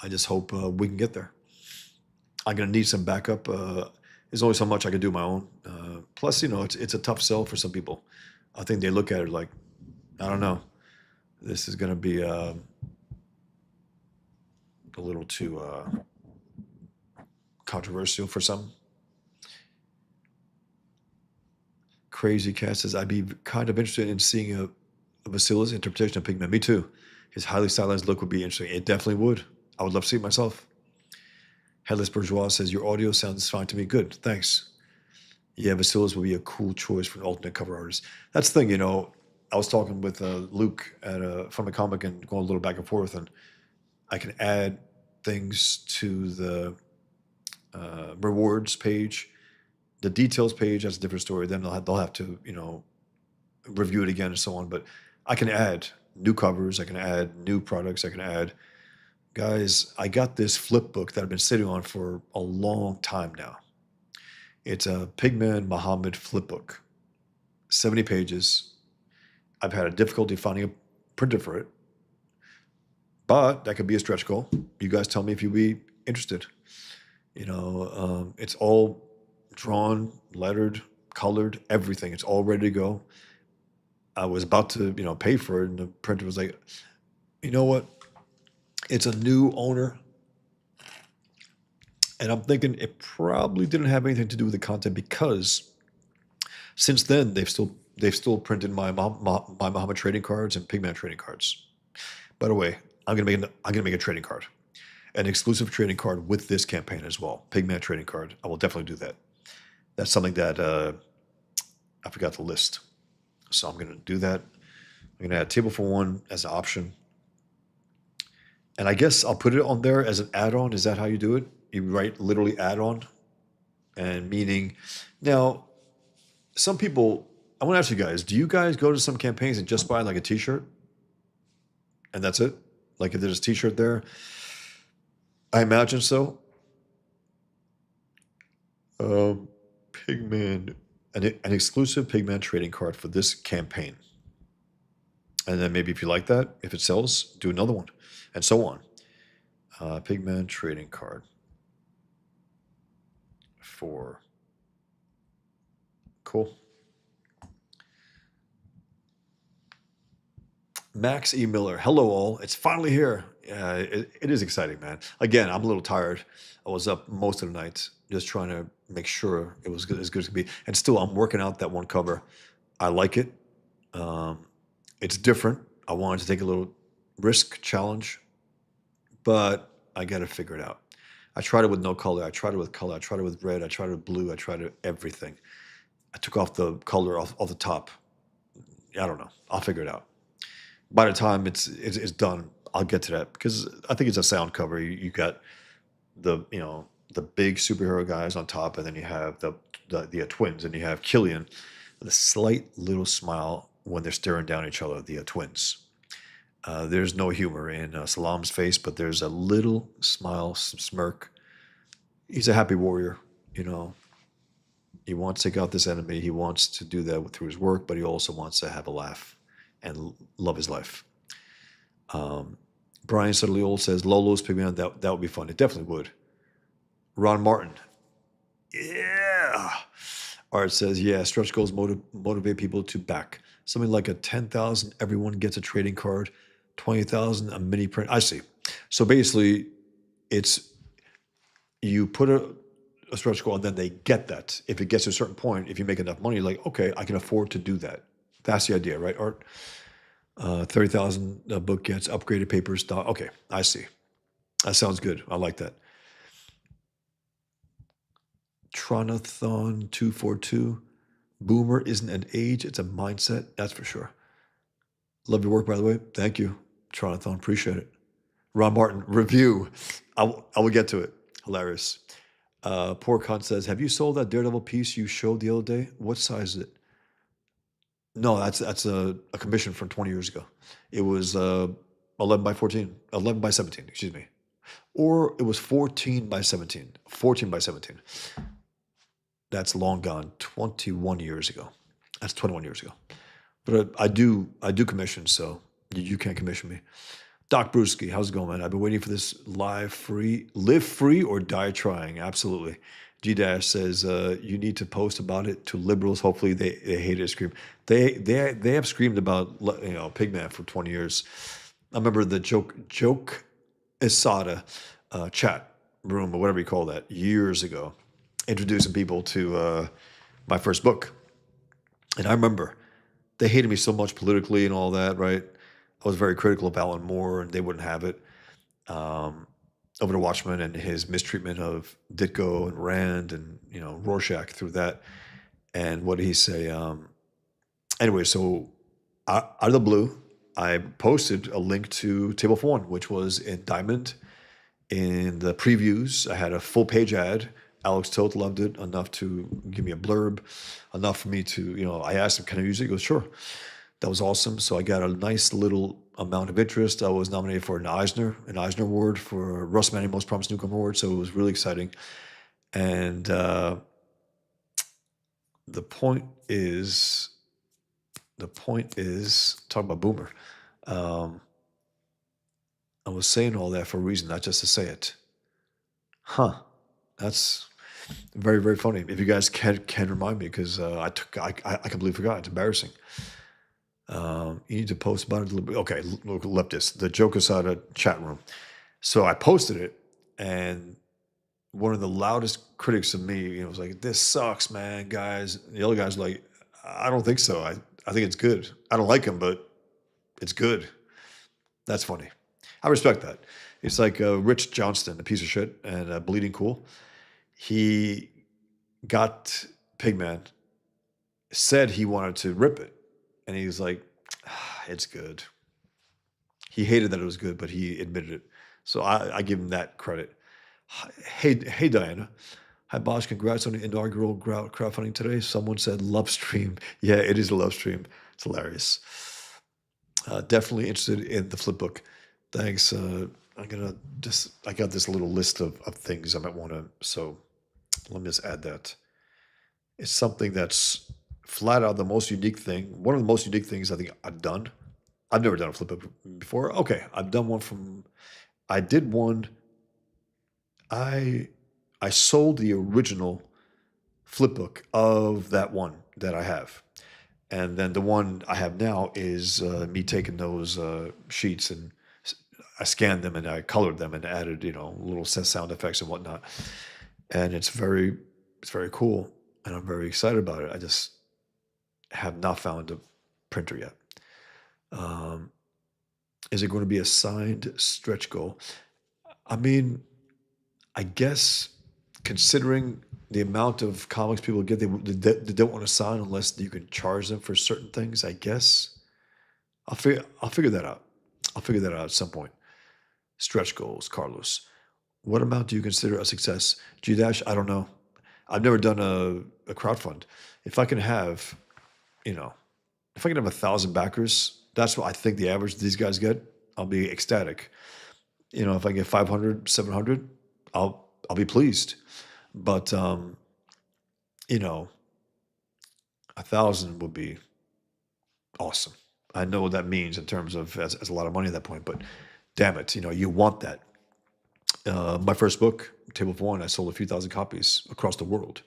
I just hope we can get there. I'm going to need some backup. There's only so much I can do on my own. Plus, it's a tough sell for some people. I think they look at it like, I don't know, this is going to be a little too controversial for some. Crazy Cat says, I'd be kind of interested in seeing a Vasila's interpretation of Pigman. Me too. His highly stylized look would be interesting. It definitely would. I would love to see it myself. Headless Bourgeois says, your audio sounds fine to me. Good, thanks. Yeah, Vasilis would be a cool choice for an alternate cover artist. That's the thing, I was talking with Luke from the comic and going a little back and forth, and I can add things to the rewards page. The details page, that's a different story. Then they'll have to, review it again and so on. But I can add new covers. I can add new products. I can add, guys, I got this flip book that I've been sitting on for a long time now. It's a Pigman Muhammad flip book, 70 pages. I've had a difficulty finding a printer for it, but that could be a stretch goal. You guys tell me if you'd be interested. It's all drawn, lettered, colored, everything. It's all ready to go. I was about to, pay for it, and the printer was like, you know what? It's a new owner, and I'm thinking it probably didn't have anything to do with the content, because since then they've still printed my Muhammad trading cards and Pigman trading cards. By the way, I'm gonna make a trading card, an exclusive trading card with this campaign as well. Pigman trading card. I will definitely do that. That's something that I forgot to list, so I'm gonna do that. I'm gonna add Table for One as an option, and I guess I'll put it on there as an add-on. Is that how you do it? You write literally add-on, and meaning now. Some people, I want to ask you guys, do you guys go to some campaigns and just buy like a t-shirt? And that's it? Like if there's a t-shirt there? I imagine so. Pigman, an exclusive Pigman trading card for this campaign. And then maybe if you like that, if it sells, do another one, and so on. Pigman trading card for... Cool. Max E. Miller. Hello, all. It's finally here. It is exciting, man. Again, I'm a little tired. I was up most of the night just trying to make sure it was as good as it could be. And still, I'm working out that one cover. I like it. It's different. I wanted to take a little risk challenge, but I got to figure it out. I tried it with no color. I tried it with color. I tried it with red. I tried it with blue. I tried it everything. I took off the color off the top. I don't know. I'll figure it out. By the time it's done, I'll get to that, because I think it's a sound cover. You got the big superhero guys on top, and then you have the twins, and you have Killian, the slight little smile when they're staring down at each other. The twins. There's no humor in Salam's face, but there's a little smile, some smirk. He's a happy warrior, He wants to take out this enemy. He wants to do that through his work, but he also wants to have a laugh and love his life. Brian Sutherland says, Lolo's Pigman, that would be fun. It definitely would. Ron Martin. Yeah. Art says, yeah, stretch goals motivate people to back. Something like a 10,000, everyone gets a trading card, 20,000, a mini print. I see. So basically, it's you put a stretch goal, and then they get that. If it gets to a certain point, if you make enough money, you're like, okay, I can afford to do that. That's the idea, right, Art? 30,000 book gets upgraded paper stock. Okay, I see. That sounds good. I like that. Tronathon 242. Boomer isn't an age, it's a mindset. That's for sure. Love your work, by the way. Thank you, Tronathon. Appreciate it. Ron Martin, review. I will get to it. Hilarious. Poor Cunt says, have you sold that Daredevil piece you showed the other day? What size is it? No, that's a commission from 20 years ago. It was 11 by 17, excuse me. Or it was 14 by 17. That's long gone, 21 years ago. That's 21 years ago. But I do commission, so you can't commission me. Doc Brewski, how's it going, man? I've been waiting for this live free, live free or die trying. Absolutely. G-Dash says, you need to post about it to liberals. Hopefully they hate it, scream. They have screamed about, Pigman for 20 years. I remember the joke Asada chat room or whatever you call that years ago, introducing people to my first book. And I remember they hated me so much politically and all that, right? I was very critical of Alan Moore, and they wouldn't have it. Um, over to Watchmen and his mistreatment of Ditko and Rand and Rorschach through that. And what did he say? Anyway, so out of the blue, I posted a link to Table for One, which was in Diamond. In the previews, I had a full page ad. Alex Toth loved it enough to give me a blurb, enough for me to, I asked him, can I use it? He goes, sure. That was awesome. So I got a nice little amount of interest. I was nominated for an Eisner Award for Russ Manning Most Promised Newcomer Award. So it was really exciting. And the point is, talk about Boomer. I was saying all that for a reason, not just to say it. Huh. That's very, very funny. If you guys can remind me, because I completely forgot. It's embarrassing. You need to post about it a little bit. Okay, look, Leptis, the Joke Asada chat room. So I posted it, and one of the loudest critics of me, was like, "This sucks, man, guys." And the other guys were like, "I don't think so. I think it's good. I don't like him, but it's good." That's funny. I respect that. It's like Rich Johnston, a piece of shit, and Bleeding Cool. He got Pigman, said he wanted to rip it, and he was like, it's good. He hated that it was good, but he admitted it. So I give him that credit. Hey, Diana. Hi, Bosch. Congrats on the inaugural crowdfunding today. Someone said love stream. Yeah, it is a love stream. It's hilarious. Definitely interested in the flip book. Thanks. I got this little list of things I might want to, so let me just add that. It's something that's flat out the most unique thing. One of the most unique things I think I've done. I've never done a flip book before. Okay, I've done one I did one. I sold the original flip book of that one that I have. And then the one I have now is me taking those sheets, and I scanned them and I colored them and added, little sound effects and whatnot. And it's very cool, and I'm very excited about it. I just have not found a printer yet. Is it going to be a signed stretch goal? I mean, I guess considering the amount of comics people get, they don't want to sign unless you can charge them for certain things. I guess I'll figure that out. I'll figure that out at some point. Stretch goals, Carlos. What amount do you consider a success? G-Dash, I don't know. I've never done a crowdfund. If I can have, if I can have 1,000 backers, that's what I think the average these guys get. I'll be ecstatic. If I get 500, 700, I'll be pleased. But 1,000 would be awesome. I know what that means in terms of as a lot of money at that point, but damn it, you want that. My first book, Table for One, I sold a few thousand copies across the world.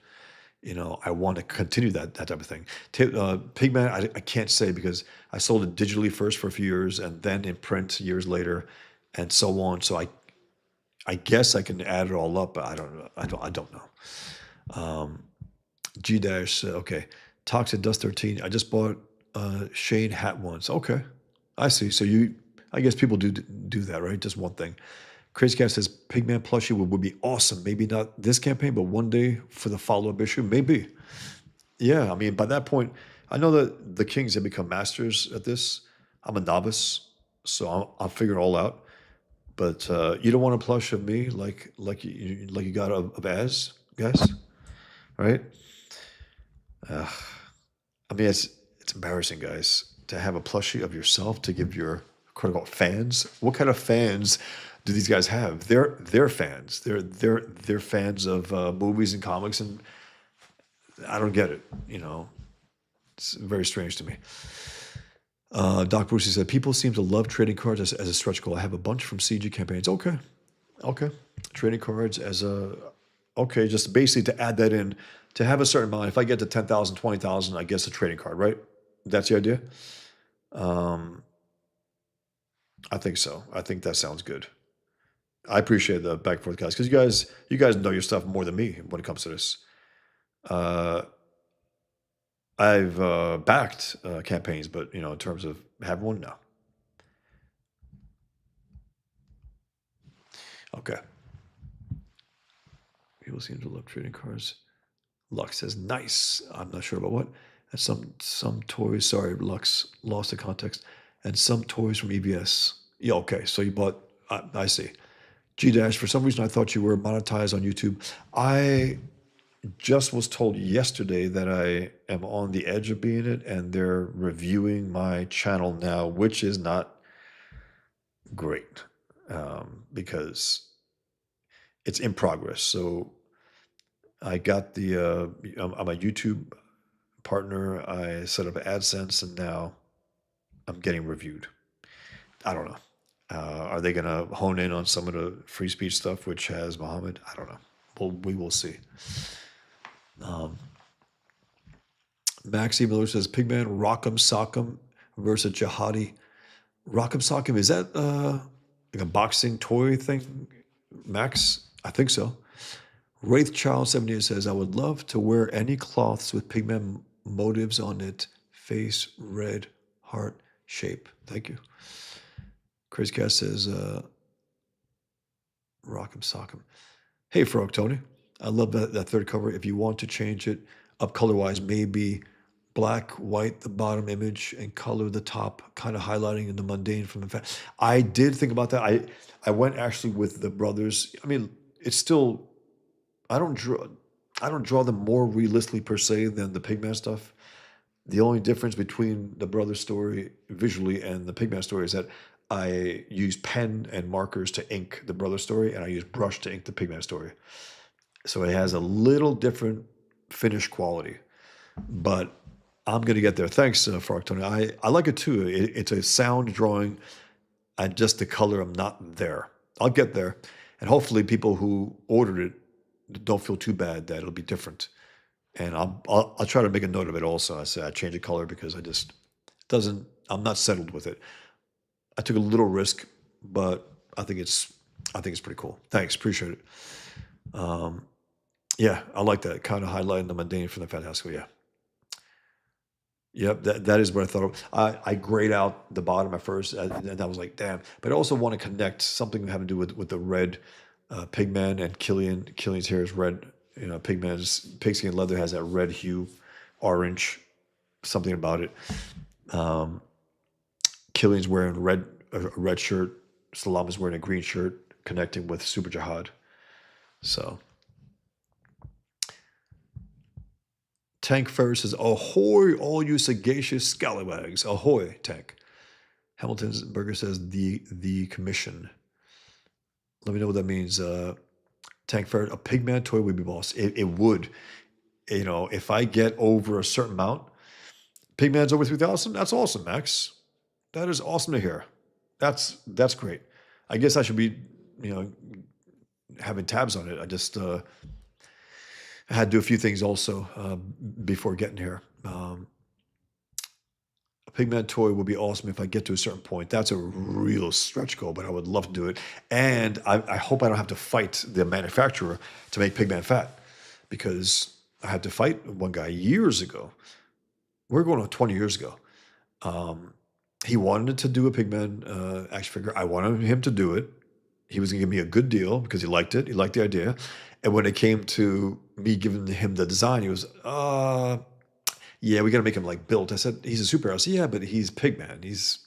I want to continue that type of thing. Pigman, I can't say, because I sold it digitally first for a few years and then in print years later, and so on. So I guess I can add it all up, but I don't know. I don't know. G-Dash, okay. Toxic Dust 13. I just bought a Shane hat once. Okay, I see. So I guess people do that, right? Just one thing. Crazy Cat says Pigman plushie would be awesome. Maybe not this campaign, but one day for the follow-up issue, maybe. Yeah, I mean, by that point, I know that the Kings have become masters at this. I'm a novice, so I'll figure it all out. But you don't want a plush of me like you got of Az, guys, right? I mean, it's embarrassing, guys, to have a plushie of yourself to give your quote-unquote fans. What kind of fans do these guys have? They're fans. They're fans of movies and comics, and I don't get it. It's very strange to me. Doc Brucey said, people seem to love trading cards as a stretch goal. I have a bunch from CG campaigns. Okay. Trading cards just basically to add that in, to have a certain amount. If I get to 10,000, 20,000, I guess a trading card, right? That's the idea? I think so. I think that sounds good. I appreciate the back and forth, guys, because you guys know your stuff more than me when it comes to this. I've backed campaigns, but in terms of having one, no. Okay. People seem to love trading cards. Lux says, nice. I'm not sure about what. And some toys, sorry, Lux lost the context. And some toys from EBS. Yeah, okay. So you bought, I see. G Dash, for some reason I thought you were monetized on YouTube. I just was told yesterday that I am on the edge of being it, and they're reviewing my channel now, which is not great because it's in progress. So I got I'm a YouTube partner. I set up AdSense, and now I'm getting reviewed. I don't know. Are they going to hone in on some of the free speech stuff, which has Muhammad? I don't know. Well, we will see. Maxie Miller says, Pigman, Rock'em Sock'em versus Jihadi. Rock'em Sock'em, is that like a boxing toy thing, Max? I think so. Wraith Child 78 says, I would love to wear any cloths with Pigman motives on it. Face, red, heart, shape. Thank you. Crazy Cat says, Rock'em Sock'em. Hey, Frog Tony. I love that third cover. If you want to change it up color-wise, maybe black, white, the bottom image, and color the top, kind of highlighting in the mundane from the fact. I did think about that. I went actually with the brothers. I mean, it's still, I don't draw them more realistically per se than the Pigman stuff. The only difference between the brother story visually and the Pigman story is that I use pen and markers to ink the brother story, and I use brush to ink the Pigman story. So it has a little different finish quality, but I'm going to get there. Thanks, Frog Tony. I like it too. It's a sound drawing, and just the color, I'm not there. I'll get there, and hopefully people who ordered it don't feel too bad that it'll be different. And I'll try to make a note of it also. I say I change the color because I just doesn't. I'm not settled with it. I took a little risk, but I think it's pretty cool. Thanks, appreciate it. Yeah, I like that kind of highlighting the mundane from the fantastical. Yeah. Yep, that is what I thought of. I grayed out the bottom at first, and I was like, damn. But I also want to connect something having to do with the red Pigman and Killian. Killian's hair is red. You know, Pigman's pigskin leather has that red hue, orange, something about it. Killian's wearing a red shirt. Salam is wearing a green shirt, connecting with Super Jihad. So. Tank Ferris says, ahoy, all you sagacious scallywags. Ahoy, Tank. Hamilton's Burger says, the commission. Let me know what that means. Tank Ferris, a Pigman toy would be boss. It would. You know, if I get over a certain amount, Pigman's over 3,000. That's awesome, Max. That is awesome to hear. That's great. I guess I should be, you know, having tabs on it. I just I had to do a few things also before getting here. A Pigman toy would be awesome if I get to a certain point. That's a real stretch goal, but I would love to do it. And I hope I don't have to fight the manufacturer to make Pigman fat, because I had to fight one guy years ago. We're going on 20 years ago. He wanted to do a Pigman action figure. I wanted him to do it. He was going to give me a good deal because he liked it. He liked the idea. And when it came to me giving him the design, he was, yeah, we got to make him like built. I said, he's a superhero. I said, yeah, but he's Pigman. He's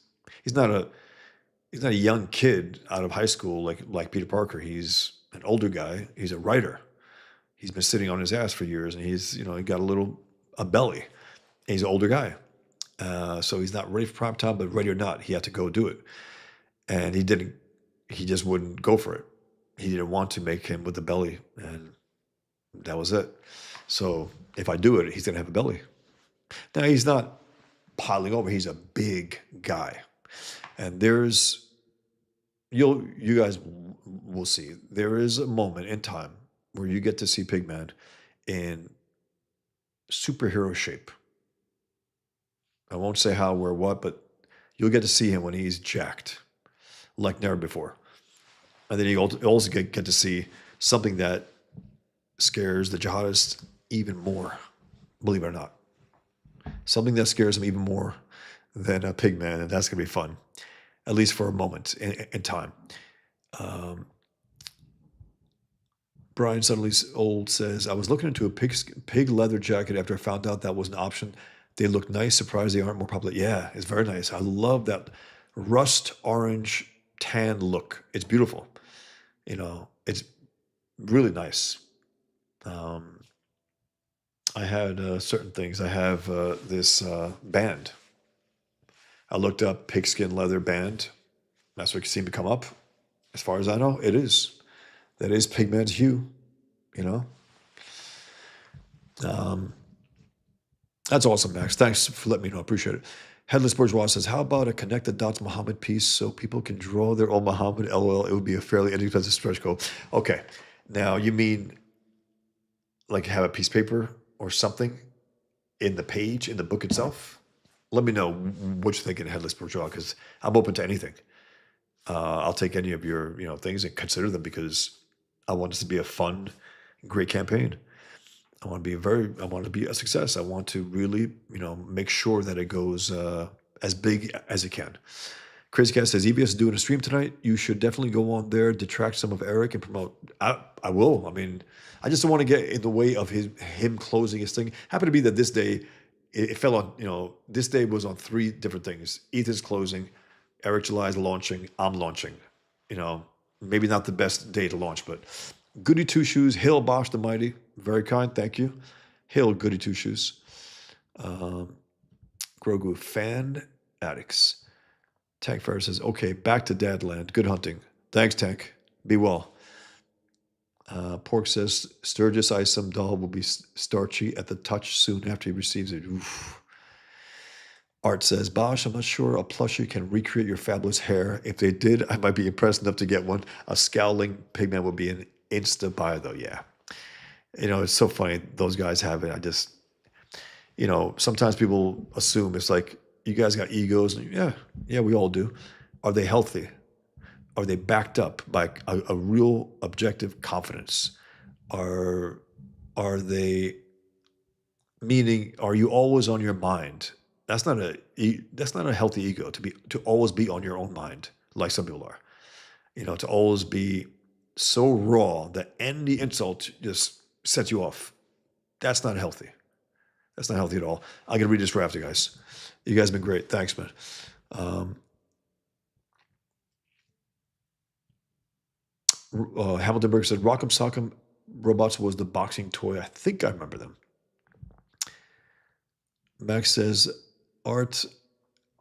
not a young kid out of high school like Peter Parker. He's an older guy. He's a writer. He's been sitting on his ass for years, and he's, you know, he got a belly. And he's an older guy. So he's not ready for prime time, but ready or not, he had to go do it. And he just wouldn't go for it. He didn't want to make him with a belly, and that was it. So if I do it, he's going to have a belly. Now, he's not piling over. He's a big guy. And you guys will see, there is a moment in time where you get to see Pigman in superhero shape. I won't say how, where, what, but you'll get to see him when he's jacked like never before. And then you also get to see something that scares the jihadists even more, believe it or not. Something that scares them even more than a Pigman, and that's going to be fun, at least for a moment in time. Brian Suddenly Old says, I was looking into a pig leather jacket after I found out that was an option. They look nice. Surprised they aren't more popular. Yeah, it's very nice. I love that rust orange tan look. It's beautiful. It's really nice. Um, I had certain things. I have this band. I looked up pigskin leather band. That's what seemed to come up. As far as I know, it is. That is Pigman's hue, you know? Um, that's awesome, Max. Thanks for letting me know. I appreciate it. Headless Bourgeois says, how about a connect the dots Muhammad piece so people can draw their own Muhammad? LOL, it would be a fairly inexpensive stretch goal. Okay. Now, you mean like have a piece of paper or something in the page, in the book itself? Let me know what you think in Headless Bourgeois, because I'm open to anything. I'll take any of your things and consider them, because I want this to be a fun, great campaign. I want to be a success. I want to really, make sure that it goes as big as it can. Crazy Cat says, EBS is doing a stream tonight. You should definitely go on there, detract some of Eric, and promote. I will. I mean, I just don't want to get in the way of him closing his thing. Happened to be that this day, it fell on, this day was on 3 different things. Ethan's closing, Eric July's launching, I'm launching. Maybe not the best day to launch, but Goody Two Shoes, Hail Bosch the Mighty, very kind, thank you. Hail Goody Two Shoes. Grogu Fan Addicts. Tank Ferris says, okay, back to Dadland. Good hunting. Thanks, Tank. Be well. Pork says, Sturgis Isom doll will be starchy at the touch soon after he receives it. Oof. Art says, Bosch, I'm not sure a plushie can recreate your fabulous hair. If they did, I might be impressed enough to get one. A scowling Pigman would be an insta buy, though. Yeah. It's so funny. Those guys have it. I just, sometimes people assume it's like, you guys got egos. And yeah, we all do. Are they healthy? Are they backed up by a real objective confidence? Are they, meaning, are you always on your mind? That's not a healthy ego to always be on your own mind, like some people are. To always be so raw that any insult just sets you off. That's not healthy. That's not healthy at all. I'm gonna read this right after, guys. You guys have been great. Thanks, man. Hamilton Berg said, Rock'em Sock'em Robots was the boxing toy. I think I remember them. Max says, Art,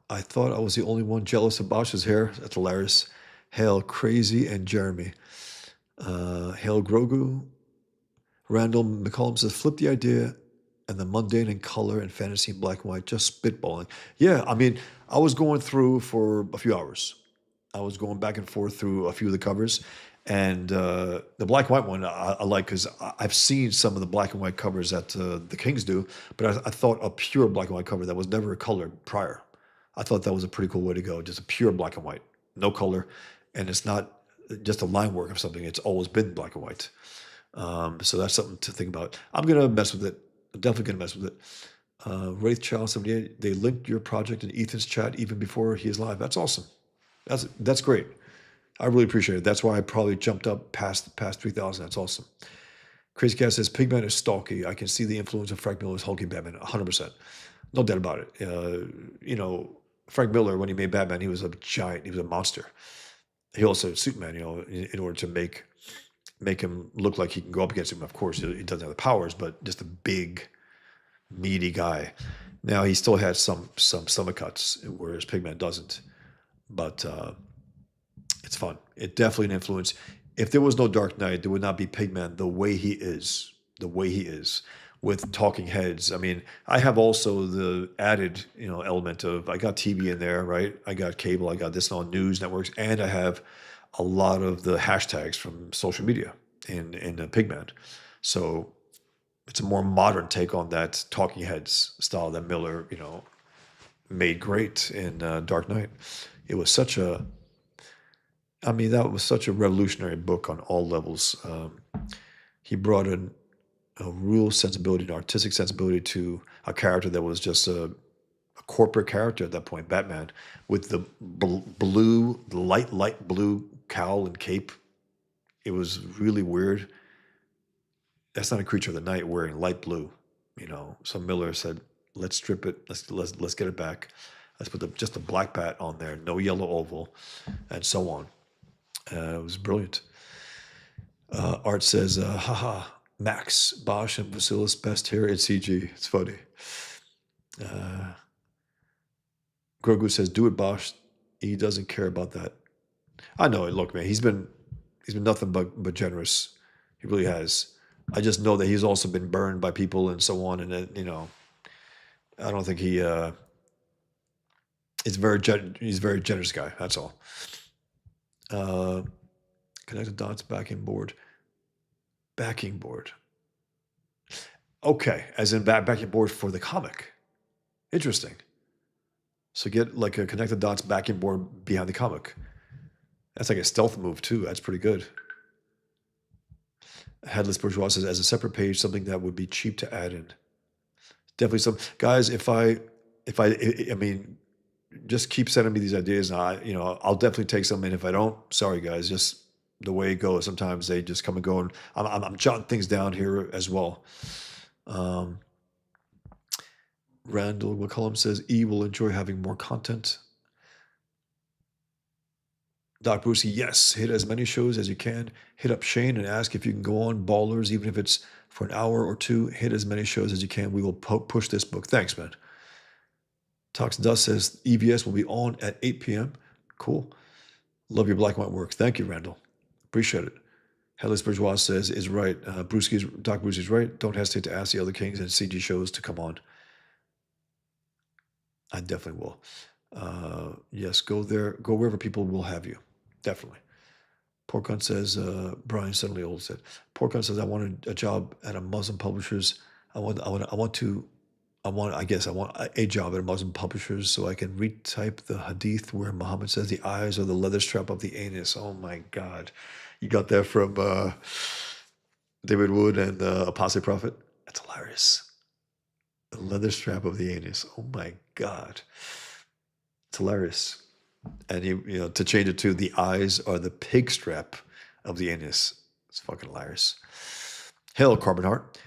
I thought I was the only one jealous of Bosch's hair. That's hilarious. Hail Crazy and Jeremy. Hail Grogu. Randall McCollum says, flip the idea and the mundane in color and fantasy in black and white, just spitballing. Yeah, I mean, I was going through for a few hours. I was going back and forth through a few of the covers. And the black and white one I like, because I've seen some of the black and white covers that the Kings do, but I thought a pure black and white cover that was never colored prior. I thought that was a pretty cool way to go, just a pure black and white, no color. And it's not just a line work of something. It's always been black and white. So that's something to think about. I'm going to mess with it. I'm definitely going to mess with it. Wraith Child 78, they linked your project in Ethan's chat even before he is live. That's awesome. That's great. I really appreciate it. That's why I probably jumped up past 3,000. That's awesome. Crazy Cat says, Pigman is stalky. I can see the influence of Frank Miller's hulking Batman, 100%. No doubt about it. Frank Miller, when he made Batman, he was a giant. He was a monster. He also Superman, in order to make him look like he can go up against him. Of course, he doesn't have the powers, but just a big, meaty guy. Now, he still has some stomach cuts, whereas Pigman doesn't. But it's fun. It definitely an influence. If there was no Dark Knight, there would not be Pigman the way he is. With talking heads. I mean, I have also the added, element of, I got TV in there, right? I got cable, I got this on news networks, and I have a lot of the hashtags from social media in Pigman. So it's a more modern take on that talking heads style that Miller, made great in Dark Knight. It was that was such a revolutionary book on all levels. He brought in a real sensibility, an artistic sensibility to a character that was just a corporate character at that point, Batman, with the light blue cowl and cape. It was really weird. that's not a creature of the night wearing light blue. So Miller said, let's strip it. Let's get it back. Let's put just the black bat on there, no yellow oval, and so on. It was brilliant. Art says, haha, Max, Bosch, and Vasilis best hair at CG. It's funny. Grogu says, do it, Bosch. He doesn't care about that. I know it. Look, man, he's been nothing but generous. He really has. I just know that he's also been burned by people and so on, and I don't think he he's a very generous guy. That's all. Connect the dots. Backing board. Okay, as in backing board for the comic. Interesting. So get like a connect the dots backing board behind the comic. That's like a stealth move too. That's pretty good. Headless Bourgeois says, as a separate page, something that would be cheap to add in. Definitely some guys. I mean, just keep sending me these ideas, and I'll definitely take some. And if I don't, sorry guys, just the way it goes. Sometimes they just come and go, and I'm jotting things down here as well. Randall McCullum says, E will enjoy having more content. Doc Brucey, yes, hit as many shows as you can. Hit up Shane and ask if you can go on Ballers, even if it's for an hour or two. Hit as many shows as you can. We will push this book. Thanks, man. Tox Dust says, EVS will be on at 8 p.m. Cool. Love your black and white work. Thank you, Randall. Appreciate it. Headless Bourgeois says, is right. Doc Brucey's right. Don't hesitate to ask the other Kings and CG shows to come on. I definitely will. Yes, go there. Go wherever people will have you. Definitely. Porkun says, Brian suddenly old said, Porkun says, I wanted a job at a Muslim publishers. I want a job at a Muslim publishers so I can retype the hadith where Muhammad says the eyes are the leather strap of the anus. Oh my God. You got that from David Wood and Apostate Prophet? That's hilarious. The leather strap of the anus. Oh my God. It's hilarious. And to change it to the eyes are the pig strap of the anus. It's fucking hilarious. Hail, Carbon Heart.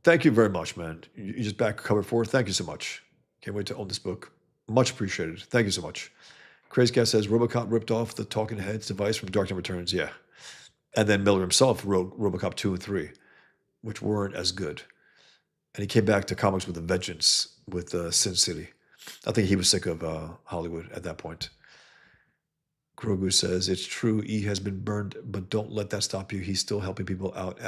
Thank you very much, man. You just back cover 4. Thank you so much. Can't wait to own this book. Much appreciated. Thank you so much. Crazy Cat says Robocop ripped off the Talking Heads device from Dark Knight Returns. Yeah. And then Miller himself wrote Robocop 2 and 3, which weren't as good. And he came back to comics with a vengeance with Sin City. I think he was sick of Hollywood at that point. Grogu says, it's true, E has been burned, but don't let that stop you. He's still helping people out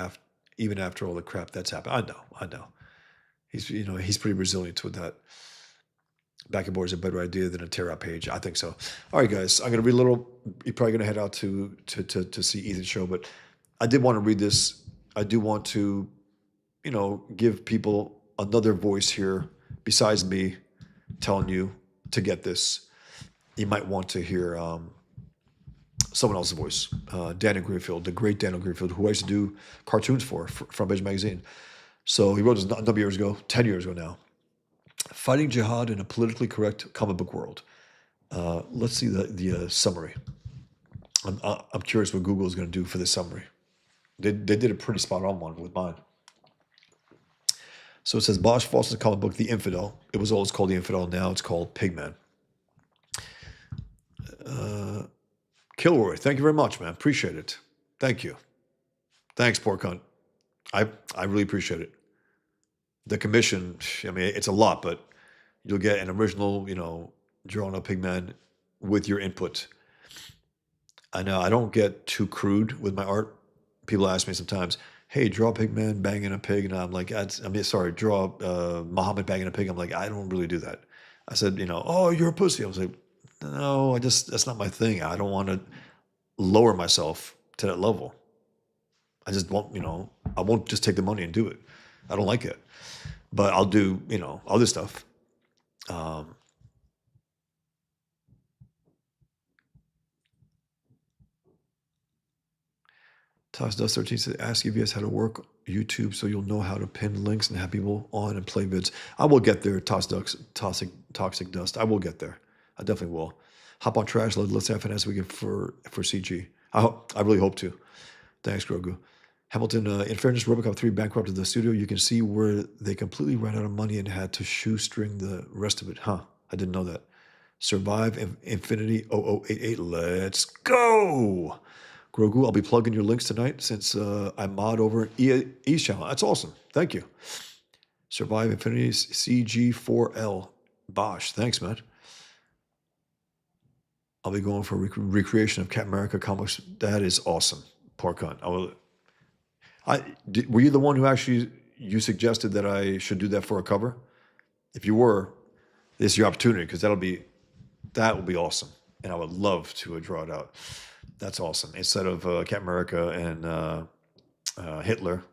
even after all the crap that's happened. I know. He's pretty resilient with that. Back and board is a better idea than a tear out page. I think so. All right, guys, I'm going to read a little. You're probably going to head out to see Ethan's show, but I did want to read this. I do want to, give people another voice here besides me telling you to get this. You might want to hear someone else's voice. Daniel Greenfield, the great Daniel Greenfield, who I used to do cartoons for Front Page Magazine. So he wrote this a number of years ago, 10 years ago now. Fighting Jihad in a politically correct comic book world. Let's see the summary. I'm curious what Google is going to do for this summary. They did a pretty spot on one with mine. So it says, Bosch falls in the comic book The Infidel. It was always called The Infidel. Now it's called Pigman. Kilroy, thank you very much, man. Appreciate it. Thank you. Thanks, poor cunt. I really appreciate it. The commission, I mean, it's a lot, but you'll get an original, drawn up Pigman with your input. I know I don't get too crude with my art. People ask me sometimes, hey, draw Pigman banging a pig. And I'm like, draw Muhammad banging a pig. I'm like, I don't really do that. I said, oh, you're a pussy. I was like, no, that's not my thing. I don't want to lower myself to that level. I just won't, I won't just take the money and do it. I don't like it. But I'll do, other stuff. Toss Dust 13 says, ask EVS how to work YouTube so you'll know how to pin links and have people on and play vids. I will get there, Toxic Dust. I will get there. I definitely will. Hop on Trash. Let's have finesse we get for CG. I really hope to. Thanks, Grogu. Hamilton, in fairness, Robocop 3 bankrupted the studio. You can see where they completely ran out of money and had to shoestring the rest of it. Huh, I didn't know that. Survive Infinity 0088. Let's go. Grogu, I'll be plugging your links tonight since I mod over East channel. That's awesome. Thank you. Survive Infinity CG4L. Bosh. Thanks, man. I'll be going for recreation of Captain America comics. That is awesome. Porcon. Were you the one who actually you suggested that I should do that for a cover? If you were, this is your opportunity because that will be awesome, and I would love to draw it out. That's awesome. Instead of Captain America and Hitler,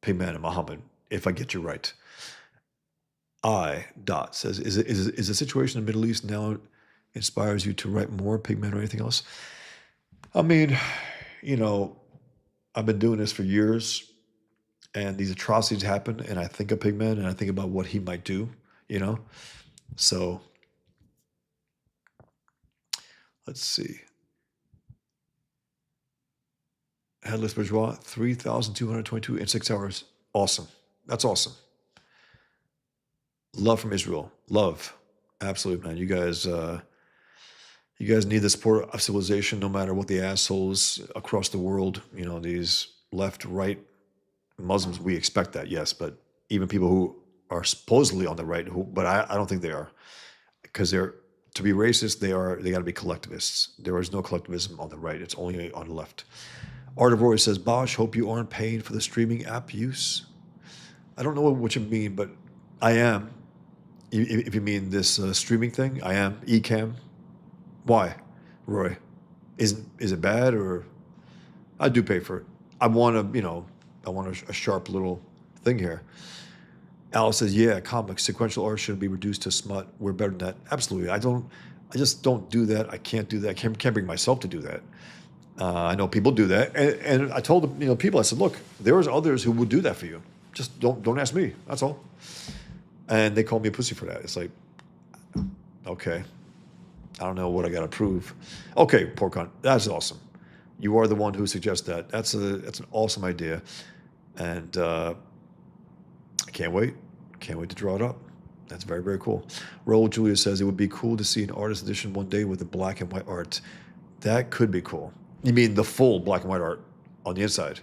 Pigman and Muhammad, if I get you right. I dot says, is the situation in the Middle East now inspires you to write more Pigman or anything else? I mean, you know, I've been doing this for years, and these atrocities happen, and I think of Pigman, and I think about what he might do, you know? So, let's see. Headless Bourgeois, 3,222 in 6 hours. Awesome. That's awesome. Love from Israel. Love. Absolutely, man. You guys need the support of civilization, no matter what the assholes across the world, you know, these left, right Muslims, we expect that, yes, but even people who are supposedly on the right, but I don't think they are, because to be racist, they got to be collectivists. There is no collectivism on the right. It's only on the left. Art of Roy says, Bosh, hope you aren't paying for the streaming app use. I don't know what you mean, but I am. If you mean this streaming thing, I am. Ecamm. Why, Roy? Is it bad, or I do pay for it? I want a sharp little thing here. Alice says, yeah, comics, sequential art shouldn't be reduced to smut. We're better than that. Absolutely. I just don't do that. I can't do that. I can't bring myself to do that. I know people do that. And I told them, people, I said, look, there's others who would do that for you. Just don't ask me. That's all. And they call me a pussy for that. It's like, okay. I don't know what I got to prove. Okay, Porcon, that's awesome. You are the one who suggests that. That's an awesome idea. And I can't wait. Can't wait to draw it up. That's very, very cool. Raul Julia says, it would be cool to see an artist edition one day with the black and white art. That could be cool. You mean the full black and white art on the inside?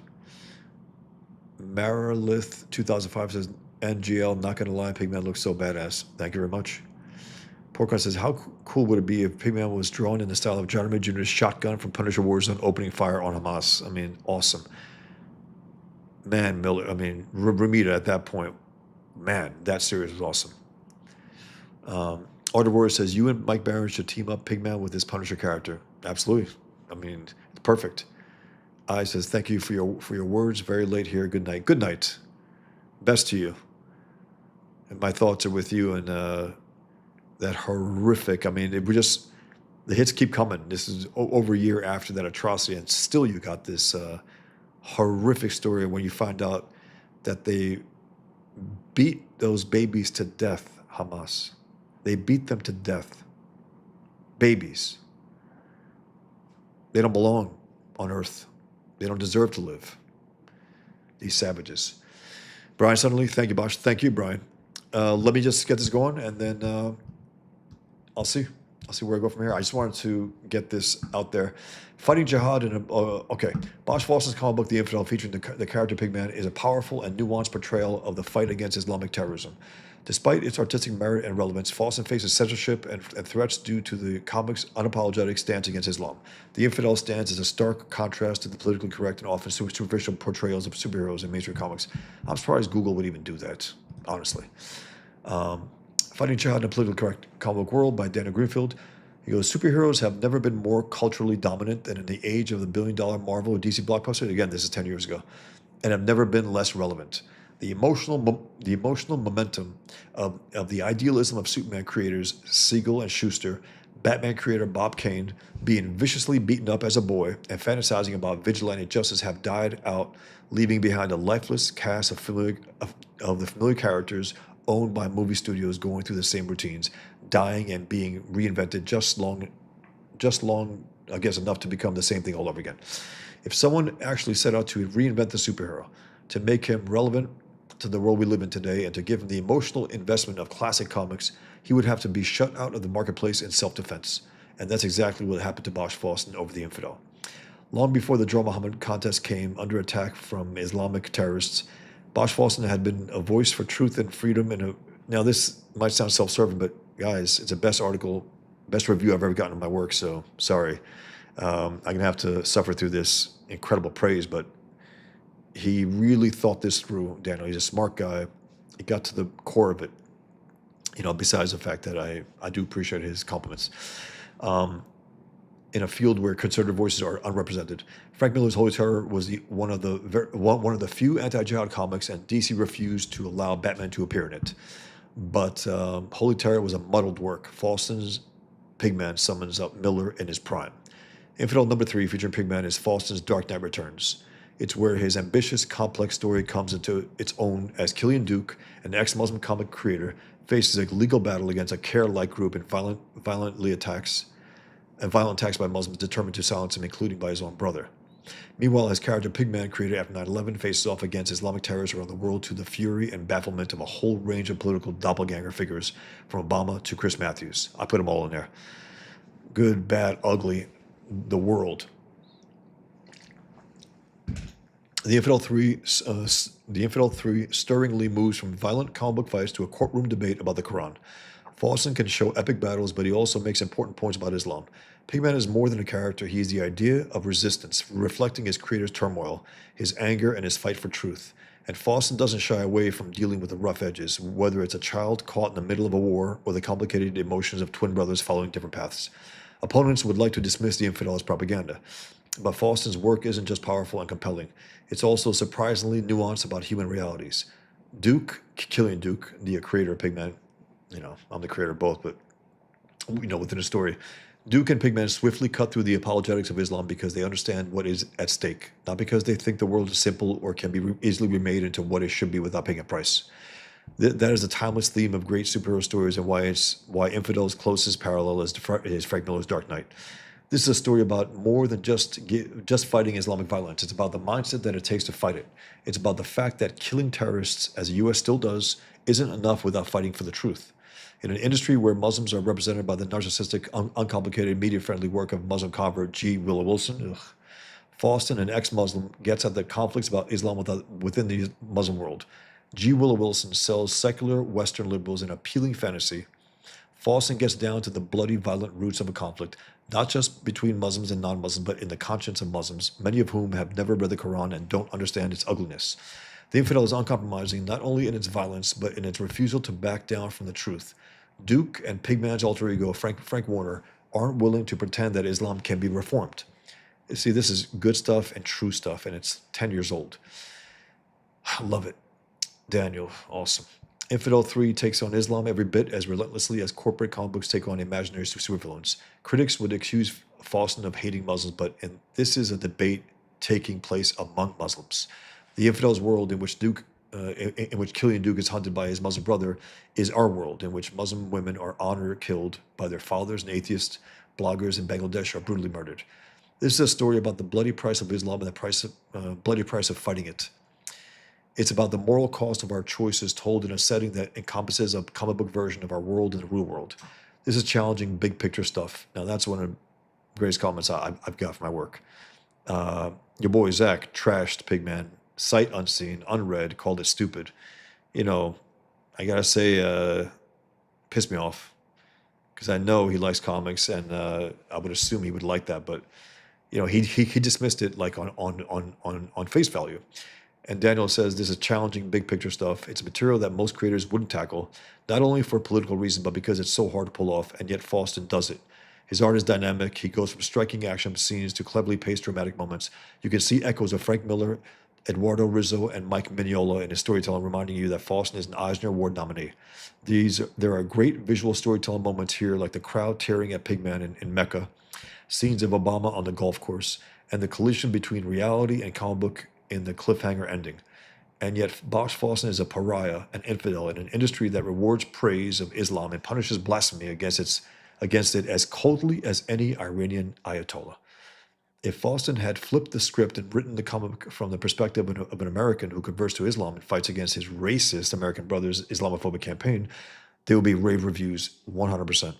Marilith 2005 says, NGL, not going to lie, Pigman looks so badass. Thank you very much. Porcon says, how cool would it be if Pigman was drawn in the style of John Romita Jr.'s shotgun from Punisher Warzone opening fire on Hamas? I mean, awesome. Man, Miller, Romita at that point, man, that series was awesome. Art of Warrior says, you and Mike Barron should team up Pigman with his Punisher character. Absolutely. I mean, it's perfect. I says, thank you for your words. Very late here. Good night. Good night. Best to you. And my thoughts are with you and that horrific. I mean, the hits keep coming. This is over a year after that atrocity, and still you got this horrific story when you find out that they beat those babies to death, Hamas. They beat them to death. Babies. They don't belong on Earth. They don't deserve to live. These savages. Brian Suddenly, thank you, Bosh. Thank you, Brian. Let me just get this going, and then I'll see where I go from here. I just wanted to get this out there. Fighting Jihad in okay. Bosch Fawcett's comic book, The Infidel, featuring the character Pigman, is a powerful and nuanced portrayal of the fight against Islamic terrorism. Despite its artistic merit and relevance, Fawcett faces censorship and threats due to the comic's unapologetic stance against Islam. The Infidel stands as a stark contrast to the politically correct and often superficial portrayals of superheroes in mainstream comics. I'm surprised Google would even do that, honestly. Fighting Jihad in a Politically Correct Comic Book World by Daniel Greenfield. He goes, superheroes have never been more culturally dominant than in the age of the billion-dollar Marvel or DC blockbuster. Again, this is 10 years ago. And have never been less relevant. The emotional momentum of the idealism of Superman creators Siegel and Schuster, Batman creator Bob Kane, being viciously beaten up as a boy and fantasizing about vigilante justice have died out, leaving behind a lifeless cast of the familiar characters owned by movie studios going through the same routines, dying and being reinvented just long I guess enough to become the same thing all over again. If someone actually set out to reinvent the superhero, to make him relevant to the world we live in today, and to give him the emotional investment of classic comics, he would have to be shut out of the marketplace in self-defense. And that's exactly what happened to Bosch Fawston over The Infidel. Long before the Draw Muhammad contest came under attack from Islamic terrorists, Bosch Fawston had been a voice for truth and freedom. Now, this might sound self-serving, but guys, it's the best article, best review I've ever gotten in my work, so sorry. I'm going to have to suffer through this incredible praise, but he really thought this through, Daniel. He's a smart guy. He got to the core of it, besides the fact that I do appreciate his compliments. In a field where conservative voices are unrepresented, Frank Miller's Holy Terror was one of the few anti-jihad comics, and DC refused to allow Batman to appear in it. But Holy Terror was a muddled work. Fawston's Pigman summons up Miller in his prime. Infidel number 3, featuring Pigman, is Fawston's Dark Knight Returns. It's where his ambitious, complex story comes into its own as Killian Duke, an ex-Muslim comic creator, faces a legal battle against a care-like group and violent attacks by Muslims determined to silence him, including by his own brother. Meanwhile, his character Pigman, created after 9/11, faces off against Islamic terrorists around the world to the fury and bafflement of a whole range of political doppelganger figures, from Obama to Chris Matthews. I put them all in there. Good, bad, ugly, the world. The Infidel 3 stirringly moves from violent comic book fights to a courtroom debate about the Quran. Fawston can show epic battles, but he also makes important points about Islam. Pigman is more than a character. He is the idea of resistance, reflecting his creator's turmoil, his anger, and his fight for truth. And Fawston doesn't shy away from dealing with the rough edges, whether it's a child caught in the middle of a war or the complicated emotions of twin brothers following different paths. Opponents would like to dismiss the Infidel as propaganda. But Fawston's work isn't just powerful and compelling. It's also surprisingly nuanced about human realities. Killian Duke, the creator of Pigman, I'm the creator of both, but within a story, Duke and Pigman swiftly cut through the apologetics of Islam because they understand what is at stake, not because they think the world is simple or can be easily remade into what it should be without paying a price. That is a timeless theme of great superhero stories, and why Infidel's closest parallel is Frank Miller's Dark Knight. This is a story about more than just fighting Islamic violence. It's about the mindset that it takes to fight it. It's about the fact that killing terrorists, as the U.S. still does, isn't enough without fighting for the truth. In an industry where Muslims are represented by the narcissistic, uncomplicated, media-friendly work of Muslim convert G. Willow Wilson, Fawston, an ex-Muslim, gets at the conflicts about Islam within the Muslim world. G. Willow Wilson sells secular Western liberals an appealing fantasy. Fawston gets down to the bloody, violent roots of a conflict, not just between Muslims and non-Muslims, but in the conscience of Muslims, many of whom have never read the Quran and don't understand its ugliness. The Infidel is uncompromising not only in its violence, but in its refusal to back down from the truth. Duke and Pigman's alter ego, Frank Warner, aren't willing to pretend that Islam can be reformed. You see, this is good stuff and true stuff, and it's 10 years old. I love it. Daniel, awesome. Infidel 3 takes on Islam every bit as relentlessly as corporate comic books take on imaginary supervillains. Critics would accuse Fawston of hating Muslims, but this is a debate taking place among Muslims. The Infidel's world in which Killian Duke is hunted by his Muslim brother is our world, in which Muslim women are honored killed by their fathers, and atheist bloggers in Bangladesh are brutally murdered. This is a story about the bloody price of Islam and the bloody price of fighting it. It's about the moral cost of our choices told in a setting that encompasses a comic book version of our world and the real world. This is challenging, big picture stuff. Now, that's one of the greatest comments I've got for my work. Your boy Zach trashed Pigman, sight unseen, unread, called it stupid. I gotta say, pissed me off, because I know he likes comics, and I would assume he would like that, but he dismissed it like on face value. And Daniel says this is challenging, big picture stuff. It's material that most creators wouldn't tackle, not only for political reasons, but because it's so hard to pull off, and yet Fawston does it. His art is dynamic. He goes from striking action scenes to cleverly paced dramatic moments. You can see echoes of Frank Miller, Eduardo Rizzo, and Mike Mignola in his storytelling, reminding you that Fawston is an Eisner Award nominee. There are great visual storytelling moments here, like the crowd tearing at Pigman in Mecca, scenes of Obama on the golf course, and the collision between reality and comic book in the cliffhanger ending. And yet Bosch Fawston is a pariah, an infidel, in an industry that rewards praise of Islam and punishes blasphemy against against it as coldly as any Iranian Ayatollah. If Fawston had flipped the script and written the comic from the perspective of an American who converts to Islam and fights against his racist American brother's Islamophobic campaign, there would be rave reviews 100%.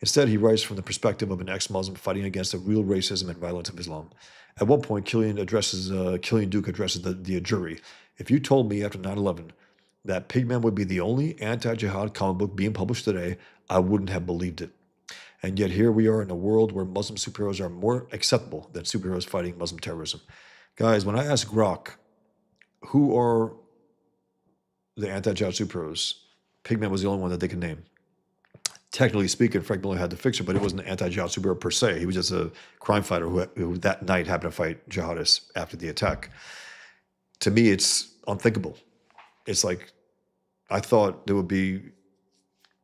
Instead, he writes from the perspective of an ex-Muslim fighting against the real racism and violence of Islam. At one point, Killian Duke addresses the jury. If you told me after 9/11 that Pigman would be the only anti-jihad comic book being published today, I wouldn't have believed it. And yet here we are in a world where Muslim superheroes are more acceptable than superheroes fighting Muslim terrorism. Guys, when I asked Grok, who are the anti-jihad superheroes, Pigman was the only one that they could name. Technically speaking, Frank Miller had the fixer, but it wasn't an anti-jihad superhero per se. He was just a crime fighter who that night happened to fight jihadists after the attack. To me, it's unthinkable. It's like, I thought there would be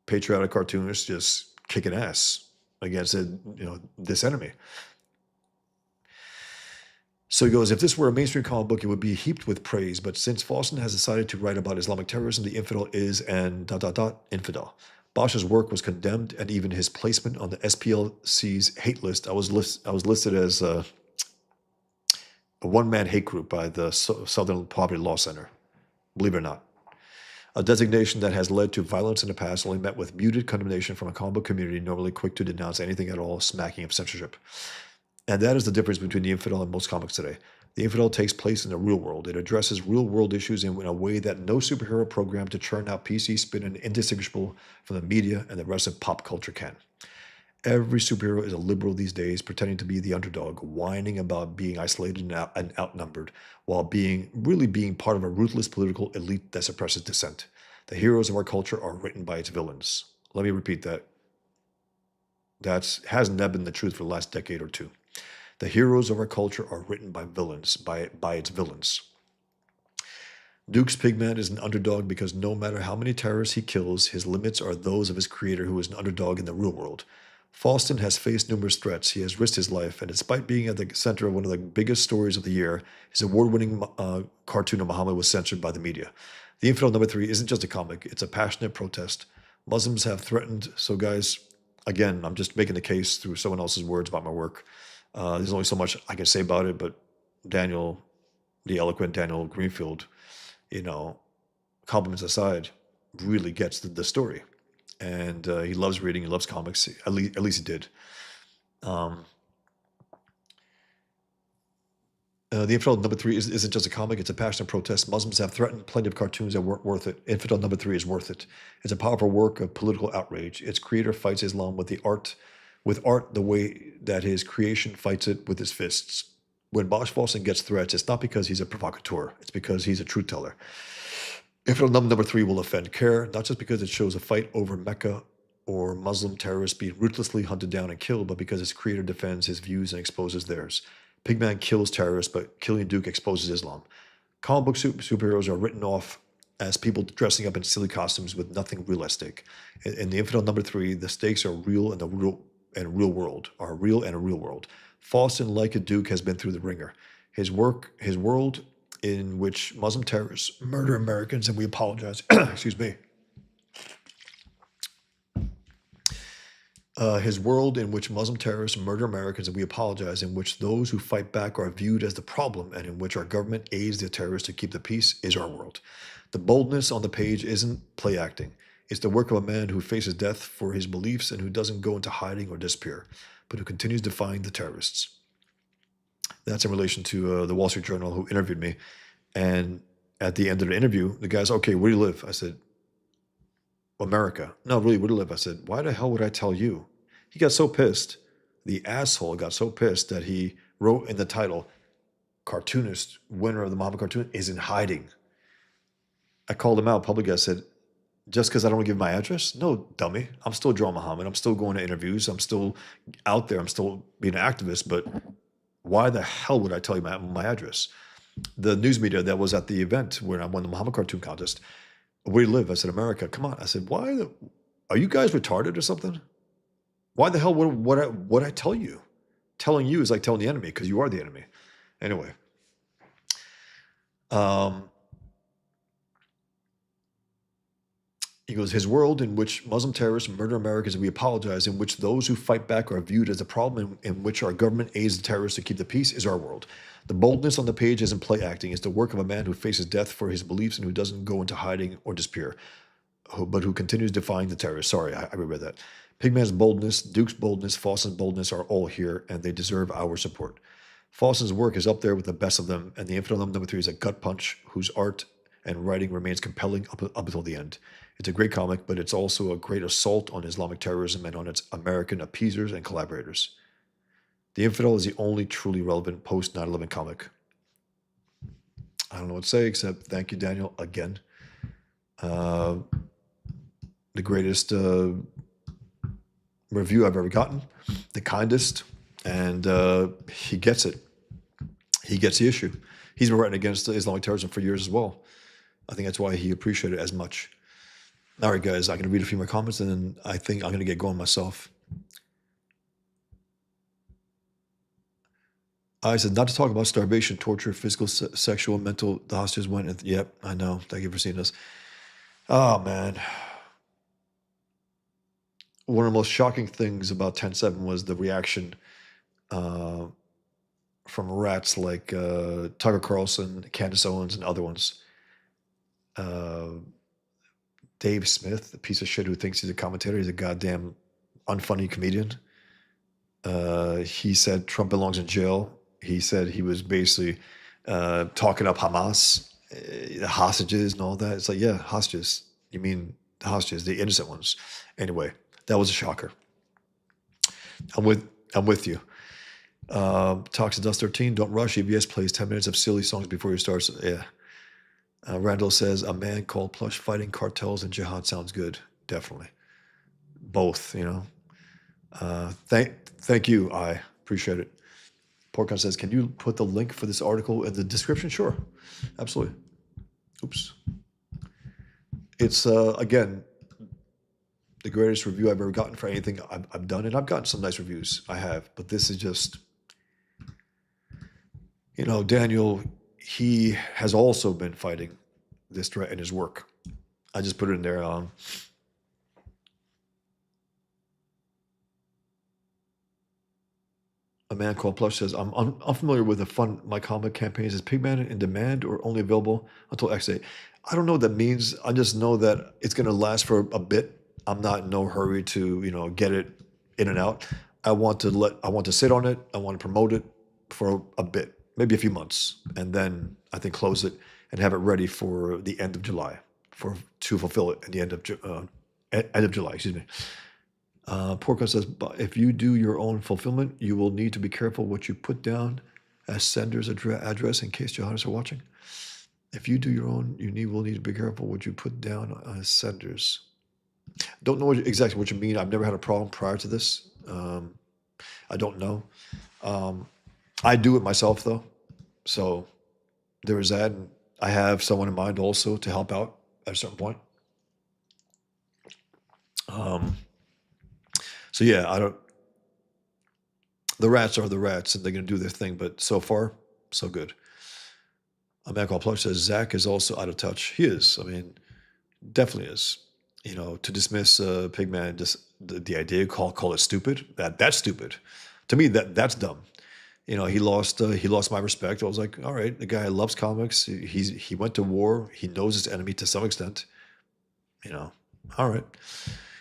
patriotic cartoonists just kicking ass against this enemy. So he goes, if this were a mainstream comic book, it would be heaped with praise. But since Fawston has decided to write about Islamic terrorism, the infidel is an ... infidel. Bosch's work was condemned, and even his placement on the SPLC's hate list. I was listed as a one-man hate group by the Southern Poverty Law Center, believe it or not. A designation that has led to violence in the past, only met with muted condemnation from a comic book community normally quick to denounce anything at all, smacking of censorship. And that is the difference between the infidel and most comics today. The infidel takes place in the real world. It addresses real-world issues in a way that no superhero program to churn out PC spin and indistinguishable from the media and the rest of pop culture can. Every superhero is a liberal these days, pretending to be the underdog, whining about being isolated and outnumbered, while really being part of a ruthless political elite that suppresses dissent. The heroes of our culture are written by its villains. Let me repeat that. That hasn't been the truth for the last decade or two. The heroes of our culture are written by villains, by its villains. Duke's Pigman is an underdog because no matter how many terrorists he kills, his limits are those of his creator, who is an underdog in the real world. Fawston has faced numerous threats. He has risked his life, and despite being at the center of one of the biggest stories of the year, his award-winning cartoon of Muhammad was censored by the media. The Infidel #3 isn't just a comic, it's a passionate protest. Muslims have threatened, so guys, again, I'm just making the case through someone else's words about my work. There's only so much I can say about it, but Daniel, the eloquent Daniel Greenfield, compliments aside, really gets the story. And he loves reading, he loves comics, at least he did. The Infidel #3 isn't just a comic, it's a passionate protest. Muslims have threatened plenty of cartoons that weren't worth it. Infidel #3 is worth it. It's a powerful work of political outrage. Its creator fights Islam with art the way that his creation fights it with his fists. When Bosch Fawston gets threats, it's not because he's a provocateur, it's because he's a truth teller. Infidel #3 will offend care, not just because it shows a fight over Mecca or Muslim terrorists being ruthlessly hunted down and killed, but because its creator defends his views and exposes theirs. Pigman kills terrorists, but Killian Duke exposes Islam. Comic book superheroes are written off as people dressing up in silly costumes with nothing real at stake. In the Infidel #3, the stakes are real and real world. Fawston, like a Duke, has been through the ringer. His world in which Muslim terrorists murder Americans, and we apologize. Excuse me. His world in which Muslim terrorists murder Americans, and we apologize, in which those who fight back are viewed as the problem, and in which our government aids the terrorists to keep the peace, is our world. The boldness on the page isn't play acting. It's the work of a man who faces death for his beliefs and who doesn't go into hiding or disappear, but who continues defying the terrorists. That's in relation to the Wall Street Journal, who interviewed me. And at the end of the interview, the guy's, okay, where do you live? I said, America. No, really, where do you live? I said, why the hell would I tell you? He got so pissed. The asshole got so pissed that he wrote in the title, cartoonist, winner of the Muhammad cartoon, is in hiding. I called him out publicly. I said, just because I don't give my address? No, dummy. I'm still drawing Muhammad. I'm still going to interviews. I'm still out there. I'm still being an activist. But why the hell would I tell you my address? The news media that was at the event when I won the Muhammad cartoon contest, where do you live? I said, America. Come on. I said, are you guys retarded or something? Why the hell would I tell you? Telling you is like telling the enemy, because you are the enemy. Anyway. He goes, his world in which Muslim terrorists murder Americans and we apologize, in which those who fight back are viewed as a problem, in which our government aids the terrorists to keep the peace, is our world. The boldness on the page isn't play acting. It's the work of a man who faces death for his beliefs and who doesn't go into hiding or disappear, but who continues defying the terrorists. Sorry, I reread that. Pigman's boldness, Duke's boldness, Fawson's boldness are all here, and they deserve our support. Fawson's work is up there with the best of them, and The Infinite Element number 3 is a gut punch whose art and writing remains compelling up until the end. It's a great comic, but it's also a great assault on Islamic terrorism and on its American appeasers and collaborators. The Infidel is the only truly relevant post 9/11 comic. I don't know what to say except thank you, Daniel, again. The greatest review I've ever gotten, the kindest, and he gets it. He gets the issue. He's been writing against Islamic terrorism for years as well. I think that's why he appreciated it as much. All right, guys, I'm going to read a few more comments, and then I think I'm going to get going myself. I said, not to talk about starvation, torture, physical, sexual, mental. The hostages went, and yep, I know. Thank you for seeing this. Oh, man. One of the most shocking things about 10/7 was the reaction from rats like Tucker Carlson, Candace Owens, and other ones. Dave Smith, the piece of shit who thinks he's a commentator. He's a goddamn unfunny comedian. He said Trump belongs in jail. He said he was basically talking up Hamas, the hostages and all that. It's like, yeah, hostages. You mean the hostages, the innocent ones. Anyway, that was a shocker. I'm with you. Toxic Dust 13, don't rush. EBS plays 10 minutes of silly songs before you start. Yeah. Randall says, a man called Plush fighting cartels and jihad sounds good. Definitely. Both, you know. Thank you. I appreciate it. Porcon says, can you put the link for this article in the description? Sure. Absolutely. Oops. It's, again, the greatest review I've ever gotten for anything I've done. And I've gotten some nice reviews. I have. But this is just, you know, Daniel, he has also been fighting this threat in his work. I just put it in there. A man called Plush says, I'm unfamiliar with the Fund My Comic campaigns. Is Pigman in demand or only available until X date? I don't know what that means. I just know that it's going to last for a bit. I'm not in no hurry to, you know, get it in and out. I want to sit on it. I want to promote it for a bit, maybe a few months, and then I think close it and have it ready for the end of July, to fulfill it at the end of July. Excuse me. Porco says, but if you do your own fulfillment, you will need to be careful what you put down as sender's address in case jihadists are watching. If you do your own, will need to be careful what you put down as senders. Don't know exactly what you mean. I've never had a problem prior to this. I don't know. I do it myself, though. So there is that. And I have someone in mind also to help out at a certain point. So yeah, the rats are the rats and they're going to do their thing, but so far, so good. A man called Plush says, Zach is also out of touch. He is. I mean, definitely is. You know, to dismiss Pigman, just the idea, call it stupid, that's stupid. To me, that's dumb. You know, he lost my respect. I was like, all right, the guy loves comics. He went to war. He knows his enemy to some extent. You know, all right.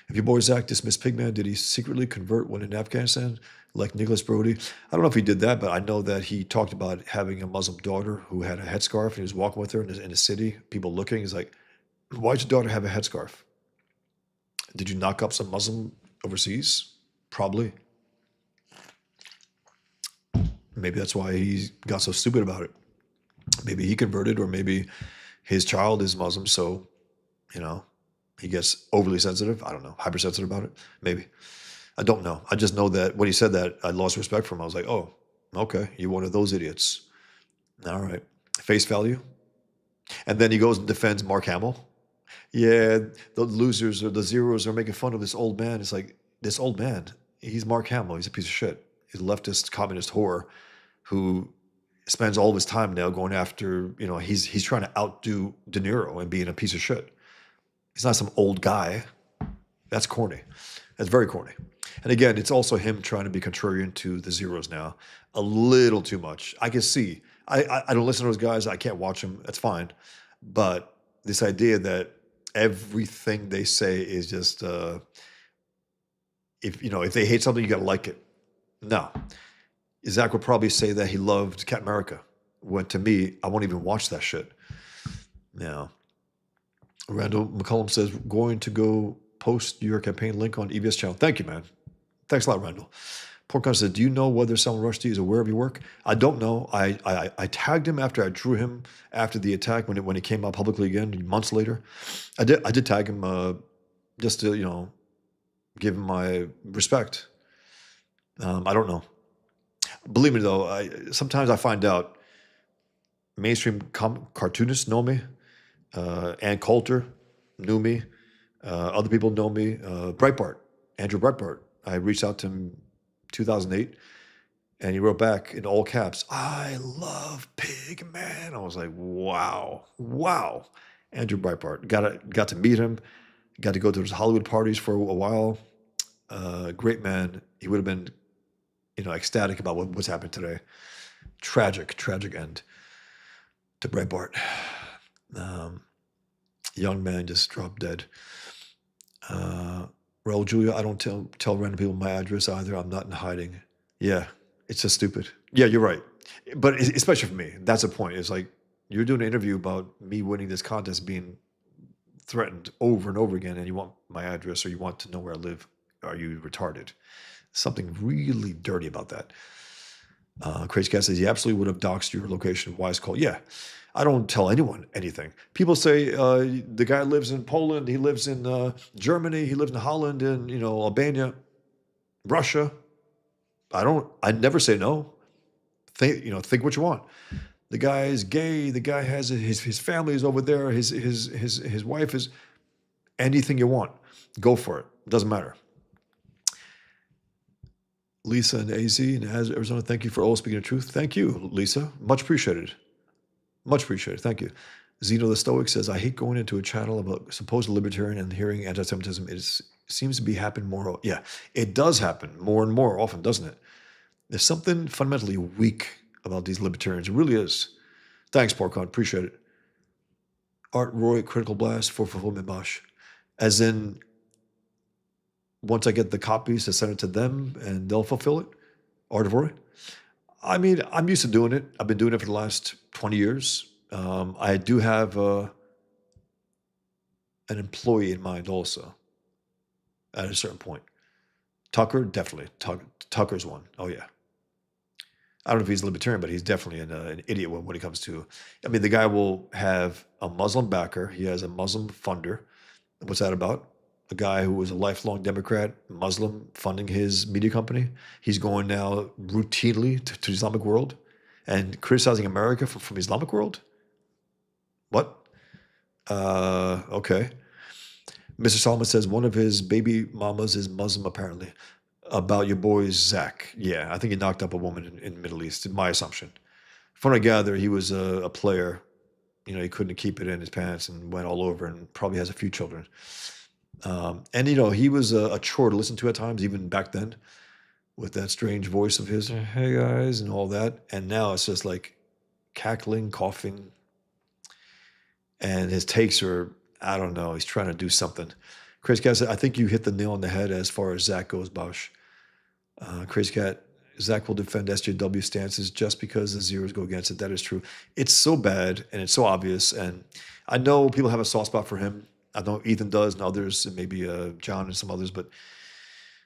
If your boy Zach dismissed Pigman, did he secretly convert when in Afghanistan, like Nicholas Brody? I don't know if he did that, but I know that he talked about having a Muslim daughter who had a headscarf, and he was walking with her in the city, people looking. He's like, why'd your daughter have a headscarf? Did you knock up some Muslim overseas? Probably. Maybe that's why he got so stupid about it. Maybe he converted, or maybe his child is Muslim, so, you know, he gets overly sensitive. I don't know, hypersensitive about it. Maybe. I don't know. I just know that when he said that, I lost respect for him. I was like, oh, okay, you're one of those idiots. All right. Face value. And then he goes and defends Mark Hamill. Yeah, the losers or the zeros are making fun of this old man. It's like, this old man, he's Mark Hamill. He's a piece of shit. He's a leftist communist whore who spends all of his time now going after, you know, he's trying to outdo De Niro and being a piece of shit. He's not some old guy. That's corny. That's very corny. And again, it's also him trying to be contrarian to the Zeros now. A little too much. I can see. I don't listen to those guys. I can't watch them. That's fine. But this idea that everything they say is just if they hate something, you gotta like it. No. Zach would probably say that he loved Captain America. When to me, I won't even watch that shit. Now, Randall McCullum says, going to go post your campaign link on EBS channel. Thank you, man. Thanks a lot, Randall. Porcon says, do you know whether Salman Rushdie is aware of your work? I don't know. I tagged him after I drew him after the attack when it came out publicly again months later. I did tag him just to give him my respect. I don't know. Believe me though, sometimes I find out mainstream cartoonists know me. Ann Coulter knew me. Other people know me. Breitbart, Andrew Breitbart. I reached out to him 2008, and he wrote back in all caps, "I love Pigman." I was like, wow. Andrew Breitbart. Got to meet him. Got to go to his Hollywood parties for a while. Great man. He would have been, ecstatic about what's happened today. Tragic end to Breitbart. Young man just dropped dead. Raul Julia, I don't tell random people my address either. I'm not in hiding. Yeah, it's just stupid. Yeah, you're right. But especially for me, that's the point. It's like you're doing an interview about me winning this contest being threatened over and over again, and you want my address or you want to know where I live. Are you retarded? Something really dirty about that. Crazy Cat says, he absolutely would have doxed your location. Wise call. Yeah. I don't tell anyone anything. People say the guy lives in Poland, he lives in Germany, he lives in Holland, and Albania, Russia. I never say no. Think what you want. The guy is gay. The guy has his family is over there. His wife is anything you want. Go for it. Doesn't matter. Lisa and AZ in Arizona, thank you for always speaking the truth. Thank you, Lisa. Much appreciated. Much appreciated. Thank you. Zeno the Stoic says, I hate going into a channel about supposed libertarian and hearing anti-Semitism. It seems to be happening more. Yeah, it does happen more and more often, doesn't it? There's something fundamentally weak about these libertarians. It really is. Thanks, Porcon. Appreciate it. Art Roy, Critical Blast for fulfillment, Bosch. As in, once I get the copies to send it to them and they'll fulfill it? Art of Roy? I mean, I'm used to doing it. I've been doing it for the last 20 years. I do have an employee in mind also at a certain point. Tucker, definitely. Tucker's one. Oh, yeah. I don't know if he's a libertarian, but he's definitely an idiot when it comes to, the guy will have a Muslim backer. He has a Muslim funder. What's that about? A guy who was a lifelong Democrat, Muslim, funding his media company. He's going now routinely to the Islamic world and criticizing America from Islamic world? What? Okay. Mr. Solomon says one of his baby mamas is Muslim, apparently. About your boy, Zach. Yeah, I think he knocked up a woman in the Middle East, my assumption. From what I gather, he was a player. He couldn't keep it in his pants and went all over and probably has a few children. And he was a chore to listen to at times, even back then, with that strange voice of his, hey guys, and all that. And now it's just like cackling, coughing. And his takes are, I don't know, he's trying to do something. Crazy Cat said, I think you hit the nail on the head as far as Zach goes, Bosch. Crazy Cat, Zach will defend SJW stances just because the Zeros go against it. That is true. It's so bad and it's so obvious. And I know people have a soft spot for him. I know Ethan does and others, and maybe John and some others, but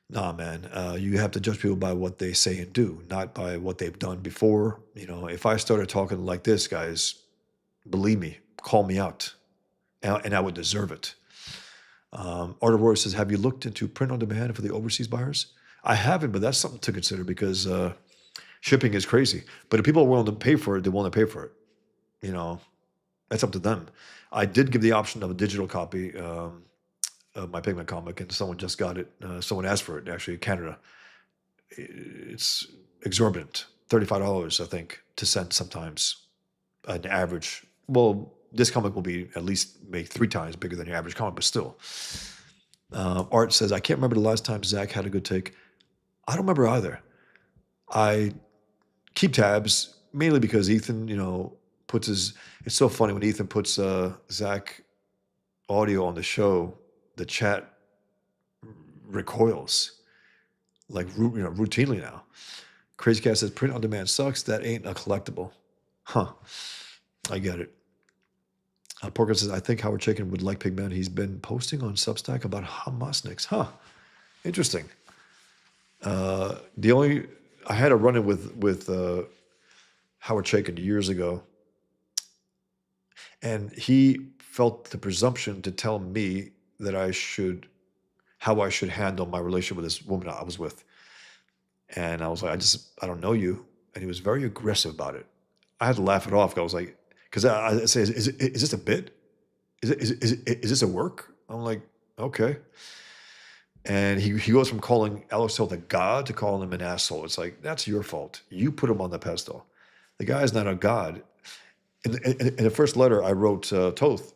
nah, man. You have to judge people by what they say and do, not by what they've done before. If I started talking like this, guys, believe me, call me out, and I would deserve it. Art of Roy says, have you looked into print on demand for the overseas buyers? I haven't, but that's something to consider because shipping is crazy. But if people are willing to pay for it, they're willing to pay for it. That's up to them. I did give the option of a digital copy of my Pigman comic, and someone just got it. Someone asked for it, actually, in Canada. It's exorbitant, $35, I think, to send sometimes. An average, well, this comic will be at least make 3 times bigger than your average comic, but still. Art says, I can't remember the last time Zach had a good take. I don't remember either. I keep tabs mainly because Ethan, puts his. It's so funny when Ethan puts Zach audio on the show, the chat recoils like routinely now. Crazy Cat says print on demand sucks. That ain't a collectible. Huh. I get it. Porker says, I think Howard Chaykin would like Pigman. He's been posting on Substack about Hamasniks. Huh. Interesting. I had a run-in with Howard Chaykin years ago, and he felt the presumption to tell me that how I should handle my relationship with this woman I was with. And I was like, I don't know you. And he was very aggressive about it. I had to laugh it off. I was like, because I say, is this a bit? Is this a work? I'm like, okay. And he goes from calling Alex Hill the god to calling him an asshole. It's like, that's your fault. You put him on the pedestal. The guy is not a god. In the first letter I wrote Toth,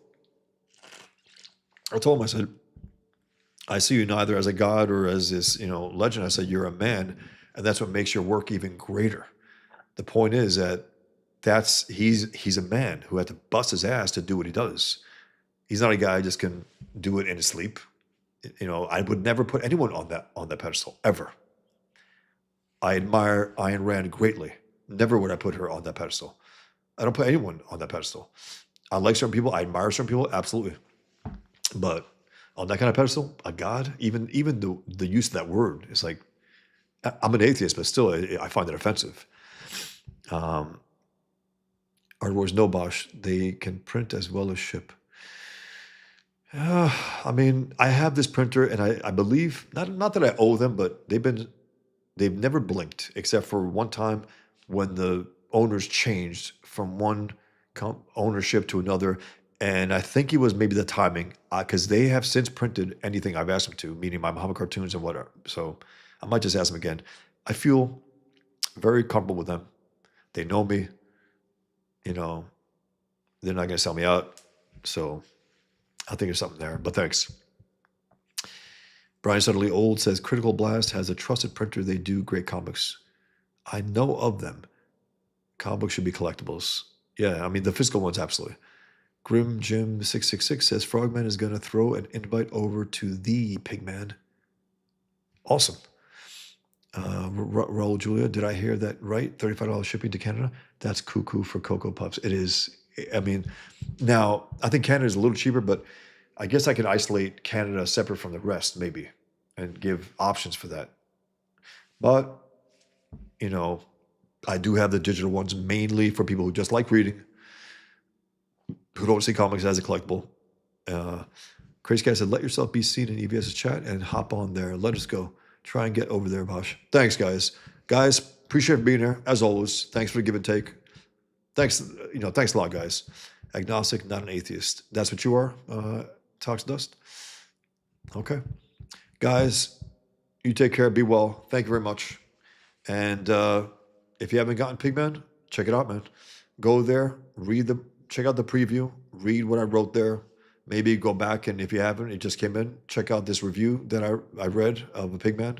I told him, I said, I see you neither as a god or as this, legend. I said, you're a man, and that's what makes your work even greater. The point is that he's a man who had to bust his ass to do what he does. He's not a guy who just can do it in his sleep. I would never put anyone on that pedestal, ever. I admire Ayn Rand greatly. Never would I put her on that pedestal. I don't put anyone on that pedestal. I like certain people. I admire certain people, absolutely. But on that kind of pedestal, a god, even the use of that word is like, I'm an atheist, but still, I find it offensive. Art Wars No Bosch, they can print as well as ship. I mean, I have this printer, and I believe not that I owe them, but they've never blinked except for one time when the owners changed from one ownership to another, and I think it was maybe the timing because they have since printed anything I've asked them to, meaning my Muhammad cartoons and whatever. So I might just ask them again. I feel very comfortable with them. They know me. They're not going to sell me out. So I think there's something there, but thanks. Brian Suddenly Old says, Critical Blast has a trusted printer. They do great comics. I know of them. Comic books should be collectibles. Yeah, I mean, the physical ones, absolutely. Grim Jim 666 says, Frogman is going to throw an invite over to the Pigman. Awesome. Raul Julia, did I hear that right? $35 shipping to Canada? That's cuckoo for Cocoa Puffs. It is. I mean, now, I think Canada is a little cheaper, but I guess I can isolate Canada separate from the rest, maybe, and give options for that. But, I do have the digital ones mainly for people who just like reading, who don't see comics as a collectible. Crazy Cat said, let yourself be seen in EVS's chat and hop on there. Let us go. Try and get over there, Bosh. Thanks, guys. Guys, appreciate being here, as always. Thanks for the give and take. Thanks a lot, guys. Agnostic, not an atheist. That's what you are, Talks Dust. Okay. Guys, you take care. Be well. Thank you very much. And if you haven't gotten Pigman, check it out, man. Go there, check out the preview, read what I wrote there. Maybe go back, and if you haven't, it just came in, check out this review that I read of a Pigman.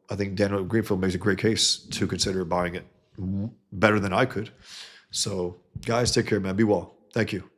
I think Daniel Greenfield makes a great case to consider buying it better than I could. So, guys, take care, man. Be well. Thank you.